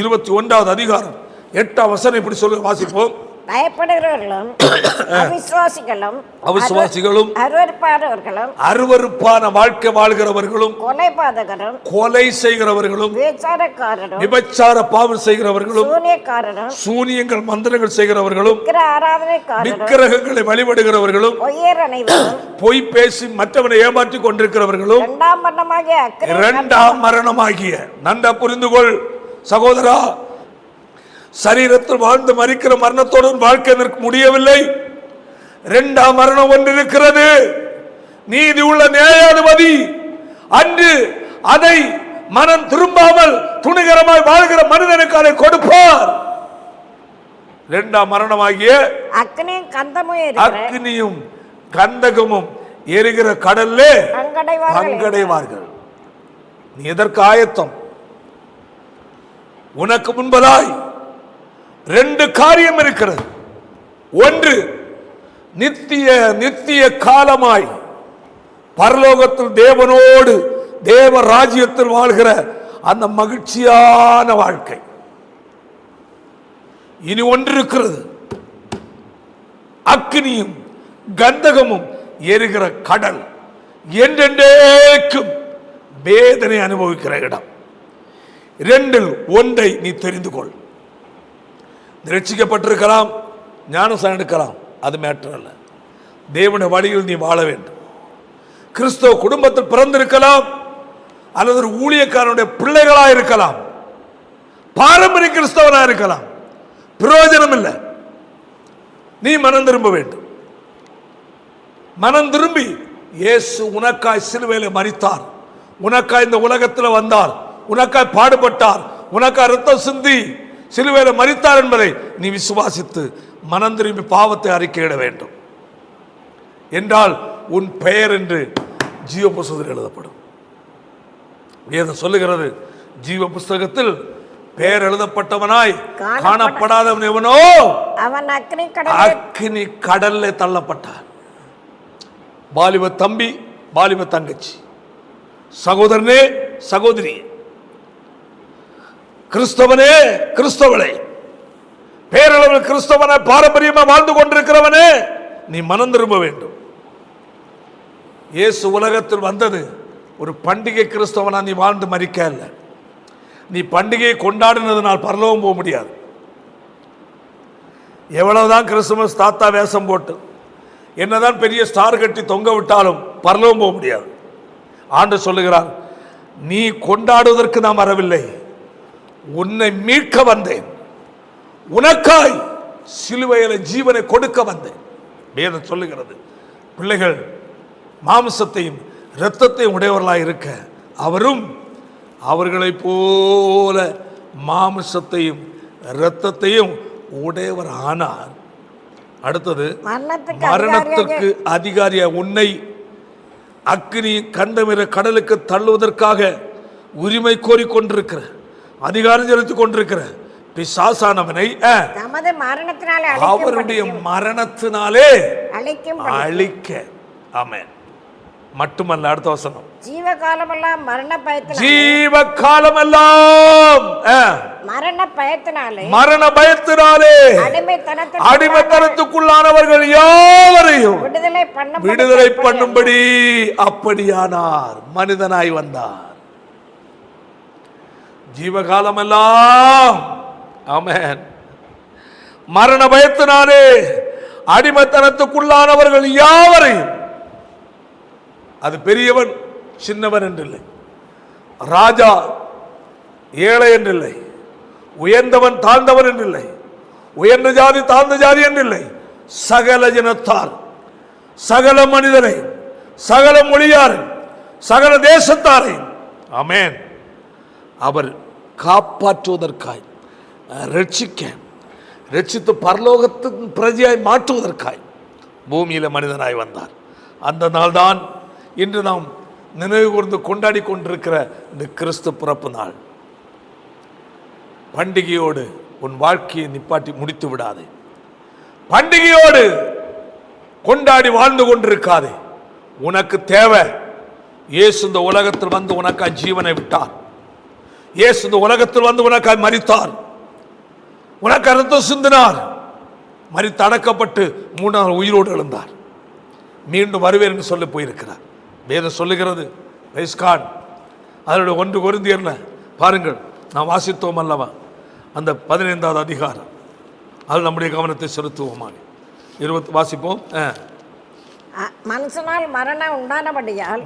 21வது அதிகாரம் 8ஆம் வசனம் இப்படி சொல்ல வாசிப்போம். பயப்படுகிறவர்களும் அவிசுவாசிகளும் அருவருப்பான வாழ்க்கை வாழ்கிறவர்களும் கொலைபாதகரும் கொலை செய்கிறவர்களும் விபச்சார பாவம் செய்கிறவர்களும் சூனியங்கள் மந்திரங்கள் செய்கிறவர்களும் விக்கிரகங்களை வழிபடுகிறவர்களும் பொய் பேசி மற்றவனை ஏமாற்றி கொண்டிருக்கிறவர்களும் இரண்டாம் மரணமாகிய நன்றா புரிந்துகொள் சகோதரா, சரீரத்தில் வாழ்ந்து மரிக்கிற மரணத்தோடு வாழ்க்கை நிற்க முடியவில்லை. இரண்டாம் மரணம் ஒன்று இருக்கிறது. நீதி உள்ள நியாயாதிபதி அன்று அதை மனம் திரும்பாமல் துணிகரமாய் வாழ்கிற மனிதனுக்கு அதை கொடுப்பார். இரண்டாம் மரணமாகிய அக்னியும் கந்தகமும் எரிகிற கடல்லே பங்கடைவார்கள். நீ எதற்கு ஆயத்தம்? உனக்கு முன்பதாய் ரெண்டு காரியம் இருக்கிறது. ஒன்று, நித்திய காலமாய் பரலோகத்தில் தேவனோடு தேவ ராஜ்யத்தில் வாழ்கிற அந்த மகிழ்ச்சியான வாழ்க்கை. இனி ஒன்று இருக்கிறது, அக்னியும் கந்தகமும் எரிகிற கடல், என்றென்றைக்கும் வேதனை அனுபவிக்கிற இடம். இரண்டில் ஒன்றை நீ தெரிந்து கொள். ரட்சிக்கப்பட்டிருக்கலாம், ஞானஸ்நானம் எடுக்கலாம், அது மேட்டர் அல்ல. தேவனுடைய வழியில் நீ வாழ வேண்டும். கிறிஸ்தவ குடும்பத்தில் பிறந்திருக்கலாம், அல்லது ஒரு ஊழியக்காரனுடைய பிள்ளைகளாக இருக்கலாம், பாரம்பரிய கிறிஸ்தவனாக இருக்கலாம், பிரயோஜனம் இல்லை. நீ மனம் திரும்ப வேண்டும். மனம் திரும்பி இயேசு உனக்காய் சிலுவையில் மரித்தார், உனக்காய் இந்த உலகத்தில் வந்தார், உனக்காய் பாடுபட்டார், உனக்காய் ரத்தம் சிந்தி சிலுவையில் மரித்தார் என்பதை நீ விசுவாசித்து மனம் திரும்பி பாவத்தை அறிக்கையிட வேண்டும். என்றால் உன் பெயர் என்று ஜீவ புஸ்தகத்தில் எழுதப்படும். வேதம் சொல்லுகிறது, ஜீவ புஸ்தகத்தில் பெயர் எழுதப்பட்டவனாய் காணப்படாதவன் எவனோ அவன் அக்னி கடல்ல தள்ளப்பட்டான். வாலிப தம்பி, வாலிப தங்கச்சி, சகோதரனே, சகோதரி, கிறிஸ்தவனே, கிறிஸ்தவளை, பேரளவில் கிறிஸ்தவனை பாரம்பரியமாக வாழ்ந்து கொண்டிருக்கிறவனே, நீ மனம் திரும்ப வேண்டும். இயேசு உலகத்தில் வந்தது ஒரு பண்டிகை கிறிஸ்தவனா நீ வாழ்ந்து மரிக்க அல்ல. நீ பண்டிகையை கொண்டாடினதுனால் பரலோகம் போக முடியாது. எவ்வளவுதான் கிறிஸ்துமஸ் தாத்தா வேஷம் போட்டு என்னதான் பெரிய ஸ்டார் கட்டி தொங்க விட்டாலும் பரலோகம் போக முடியாது. ஆண்டவர் சொல்லுகிறார், நீ கொண்டாடுவதற்கு நான் வரவில்லை, உன்னை மீட்க வந்தேன், உனக்காய் சிலுவையில ஜீவனை கொடுக்க வந்தேன். வேதம் சொல்லுகிறது, பிள்ளைகள் மாம்சத்தையும் இரத்தத்தையும் உடையவர்களாக இருக்க அவரும் அவர்களைப் போல மாம்சத்தையும் இரத்தத்தையும் உடையவர் ஆனார். அடுத்தது, மரணத்திற்கு அதிகாரியா உன்னை அக்னி கந்தமிர கடலுக்கு தள்ளுவதற்காக உரிமை கோரிக்கொண்டிருக்கிற, அதிகாரம் செலுத்திக் கொண்டிருக்கிற பிசாசானவனை அவருடைய மரணத்தினாலே அழிக்க. ஆமென். மட்டுமல்ல, அடுத்த வசனம், ஜீவகாலமெல்லாம் மரண பயத்தினாலே ஜீவகாலமெல்லாம் மரண பயத்தினாலே அடிமைத்தனத்துக்குள்ளானவர்கள் யாவரையும் விடுதலை பண்ணும்படி அப்படியானார், மனிதனாய் வந்தார். ஜீவகாலமெல்லாம் ஆமென் மரண பயத்தினாலே அடிமைத்தனத்துக்குள்ளானவர்கள் யாவரையும், அது பெரியவன் சின்னவன் என்றில்லை, ராஜா ஏழை என்றில்லை, உயர்ந்தவன் தாழ்ந்தவன் என்றில்லை, உயர்ந்த ஜாதி தாழ்ந்த ஜாதி என்றில்லை, சகல ஜனத்தார், சகல மனிதரை, சகல மொழியாரை, சகல தேசத்தாரை ஆமென் அவர் காப்பாற்றுவதற்காய், ரட்சித்து பரலோகத்தின் பிரஜையாய் மாற்றுவதற்காய் பூமியில மனிதனாய் வந்தார். அந்த நாள் தான் இன்று நாம் நினைவு கூர்ந்து கொண்டாடி கொண்டிருக்கிற இந்த கிறிஸ்து பிறப்பு நாள். பண்டிகையோடு உன் வாழ்க்கையை நிப்பாட்டி முடித்து விடாதே. பண்டிகையோடு கொண்டாடி வாழ்ந்து கொண்டிருக்காதே. உனக்கு தேவை இயேசு இந்த உலகத்தில் வந்து உனக்காய் ஜீவனை விட்டார். இயேசு இந்த உலகத்தில் வந்து உனக்காய் மரித்தார், உனக்கு ரத்தம் சிந்தினார், மரித்து அடக்கப்பட்டு 3 நாள் உயிரோடு எழுந்தார், மீண்டும் வருவேன் என்று சொல்லி போயிருக்கிறார். வேதம் சொல்லுகிறது. அதனுடைய 1 கொரிந்தியர்ல பாருங்கள், நாம் வாசித்தோம் அல்லவா, அந்த 15வது அதிகாரம், அது நம்முடைய கவனத்தை செலுத்துவோமாக 20 வாசிப்போம். மனுஷனால் மரணம் உண்டானபடியால்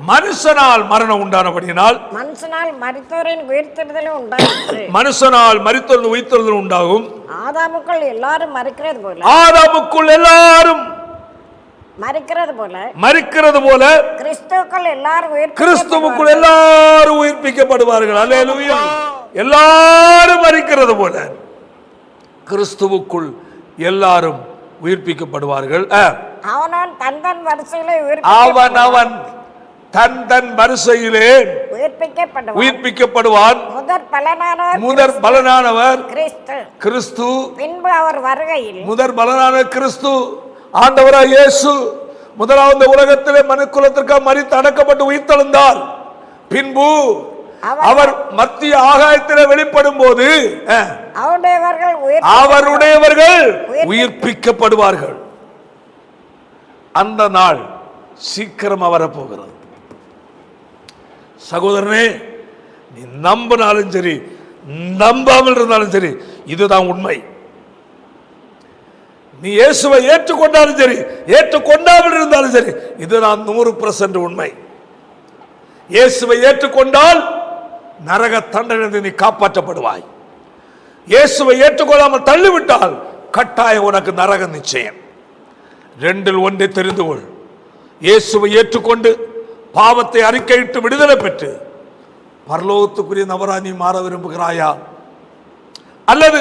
மனுஷனால் மரித்தோரின் உயிர்த்தெழுதலும் உண்டாயிற்று. மனுஷனால் மரித்தோரின் உயிர்த்தெழுதல் உண்டாகும். ஆதாமுக்குள் எல்லாரும் மரிக்கிறது போல கிறிஸ்துவுக்குள் எல்லாரும் உயிர்ப்பிக்கப்படுவார்கள். அல்லேலூயா. எல்லாரும் மரிக்கிறது போல கிறிஸ்துவுக்குள் எல்லாரும் உயிர்ப்பிக்கப்படுவார்கள். அவனவன் தன் வரிசையிலே உயிர்ப்பிக்கப்படுவான். முதற் பலனானவர் கிறிஸ்து. பின்பு அவர் வருகையில் முதற் பலனான கிறிஸ்து ஆண்டவராய் இயேசு முதலாவது உலகத்திலே மனுக்குலத்திற்காக மரித்து அடக்கப்பட்டு உயிர்த்தெழுந்தார். பின்பு அவர் மத்திய ஆகாயத்திலே வெளிப்படும் போது அவருடையவர்கள் உயிர்ப்பிக்கப்படுவார்கள். அந்த நாள் சீக்கிரமா வரப்போகிறது. சகோதரனே, நீ நம்பினாலும் சரி நம்பாமல் இருந்தாலும் சரி, இதுதான் உண்மை. நீ இயேசுவை ஏற்றுக்கொண்டாலும் சரி ஏற்றுக்கொண்டாமல் இருந்தாலும் சரி, இதுதான் 100% உண்மை. இயேசுவை ஏற்றுக்கொண்டால் நரக தண்டனை நீ காப்பாற்றப்படுவாய். இயேசுவை ஏற்றுக்கொள்ளாமல் தள்ளிவிட்டால் கட்டாயம் உனக்கு நரக நிச்சயம். 2இல் 1 தெரிந்து கொள். இயேசுவை ஏற்றுக்கொண்டு பாவத்தை அறிக்கையிட்டு விடுதலை பெற்று பரலோகத்துக்குரிய நபரா நீ மாற விரும்புகிறாயா, அல்லது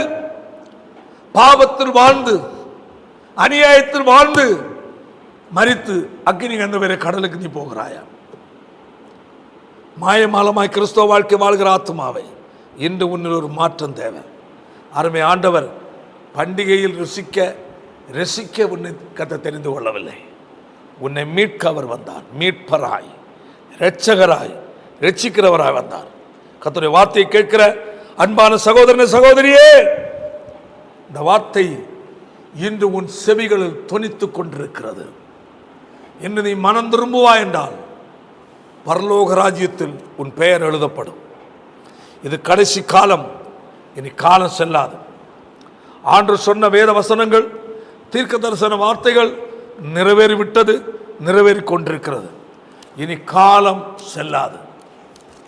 பாவத்தில் வாழ்ந்து அநியாயத்தில் வாழ்ந்து மரித்து அக்னி கண்டவரை கடலுக்கு நீ போகிறாயா? மாயமாலமாய் கிறிஸ்தவ வாழ்க்கை வாழ்கிற ஆத்மாவை இன்று உன்னில் ஒரு மாற்றம் தேவை. அருமை ஆண்டவர் பண்டிகையில் ரசிக்க உன்னை கத்த தெரிந்து கொள்ளவில்லை. உன்னை மீட்க அவர் வந்தார். மீட்பராய், இரட்சகராய், ரட்சிக்கிறவராய் வந்தார். கர்த்தருடைய வார்த்தையை கேட்கிற அன்பான சகோதரனே, சகோதரியே, இந்த வார்த்தை இன்று உன் செவிகளில் தொனித்துக் கொண்டிருக்கிறது. இன்று நீ மனம் திரும்புவாய் என்றால் பரலோக ராஜ்யத்தில் உன் பெயர் எழுதப்படும். இது கடைசி காலம், இனி காலம் செல்லாது. ஆண்டு சொன்ன வேத வசனங்கள், தீர்க்க தரிசன வார்த்தைகள் நிறைவேறிவிட்டது, நிறைவேறி கொண்டிருக்கிறது. இனி காலம் செல்லாது.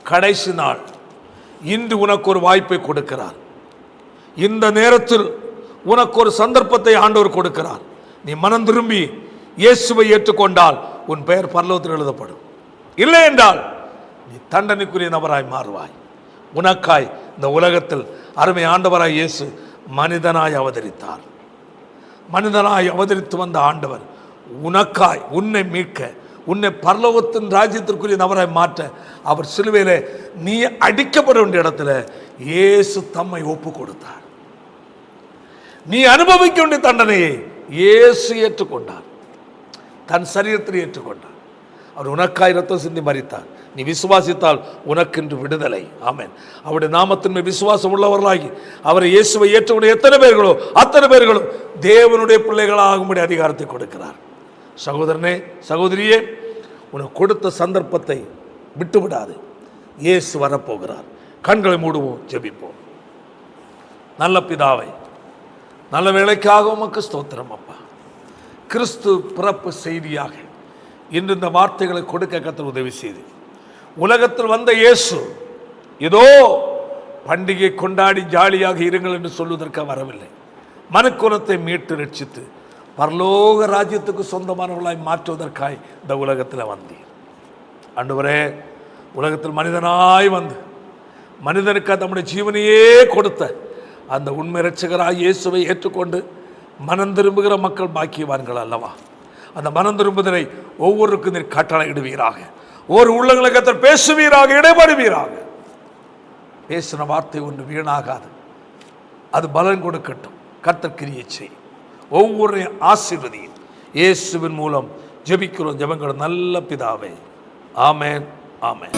கடைசி நாள். இன்று உனக்கு ஒரு வாய்ப்பை கொடுக்கிறார். இந்த நேரத்தில் உனக்கு ஒரு சந்தர்ப்பத்தை ஆண்டவர் கொடுக்கிறார். நீ மனம் திரும்பி இயேசுவை ஏற்றுக்கொண்டால் உன் பெயர் பரலோகத்தில் எழுதப்படும். இல்லை என்றால் நீ தண்டனைக்குரிய நபராய் மாறுவாய். உனக்காய் இந்த உலகத்தில் அருமை ஆண்டவராய் இயேசு மனிதனாய் அவதரித்தார். மனிதனாய் அவதரித்து வந்த ஆண்டவர் உனக்காய், உன்னை மீட்க, உன்னை பரலோகத்தின் ராஜ்யத்திற்குரிய நபராய் மாற்ற அவர் சிலுவையிலே நீ அடிக்கப்பட வேண்டிய இடத்துல இயேசு தம்மை ஒப்பு கொடுத்தார். நீ அனுபவிக்க வேண்டிய தண்டனையை இயேசு ஏற்றுக்கொண்டார். தன் சரீரத்தில் ஏற்றுக்கொண்டார். அவர் உனக்காய் இரத்தம் சிந்தி மரித்தார். நீ விசுவாசித்தால் உனக்கென்று விடுதலை. ஆமென். அவருடைய நாமத்தின் மேல் விசுவாசம் உள்ளவர்களாகி அவரை இயேசுவை ஏற்றவுடைய எத்தனை பேர்களோ அத்தனை பேர்களும் தேவனுடைய பிள்ளைகளாகும்படி அதிகாரத்தை கொடுக்கிறார். சகோதரனே, சகோதரியே, உனக்கு கொடுத்த சந்தர்ப்பத்தை விட்டு விடாது. இயேசு வரப்போகிறார். கண்களை மூடுவோம், ஜெபிப்போம். நல்ல பிதாவை, நல்ல வேலைக்காக உமக்கு ஸ்தோத்திரம் அப்பா. கிறிஸ்து பிறப்பு செய்தியாக இன்று இந்த வார்த்தைகளை கொடுக்க கர்த்தர் உதவி செய்து, உலகத்தில் வந்த இயேசு ஏதோ பண்டிகை கொண்டாடி ஜாலியாக இருங்கள் என்று சொல்வதற்காக வரவில்லை. மனுக்குலத்தை மீட்டு ரட்சித்து பரலோக ராஜ்யத்துக்கு சொந்தமானவர்களாய் மாற்றுவதற்காய் இந்த உலகத்தில் வந்தீர். ஆண்டவரே, உலகத்தில் மனிதனாய் வந்து மனிதனுக்கு நம்முடைய ஜீவனையே கொடுத்த அந்த உண்மை இரட்சகராய் இயேசுவை ஏற்றுக்கொண்டு மனம் திரும்புகிற மக்கள் பாக்கியவான்கள் அல்லவா? அந்த மனம் திரும்புதலை ஒவ்வொருக்கும் நீர் கட்டளையிடுவீராக. ஒரு உள்ளங்களை கர்த்தர் பேசுவீராக, இடைபடுவீராக. பேசின வார்த்தை ஒன்று வீணாகாது, அது பலன் கொடுக்கட்டும். கர்த்தர் கிரியை செய்யும். ஒவ்வொருவரையும் ஆசீர்வதியும். இயேசுவின் மூலம் ஜெபிக்கிறோம் ஜெபங்கள் நல்ல பிதாவே. ஆமென், ஆமென்.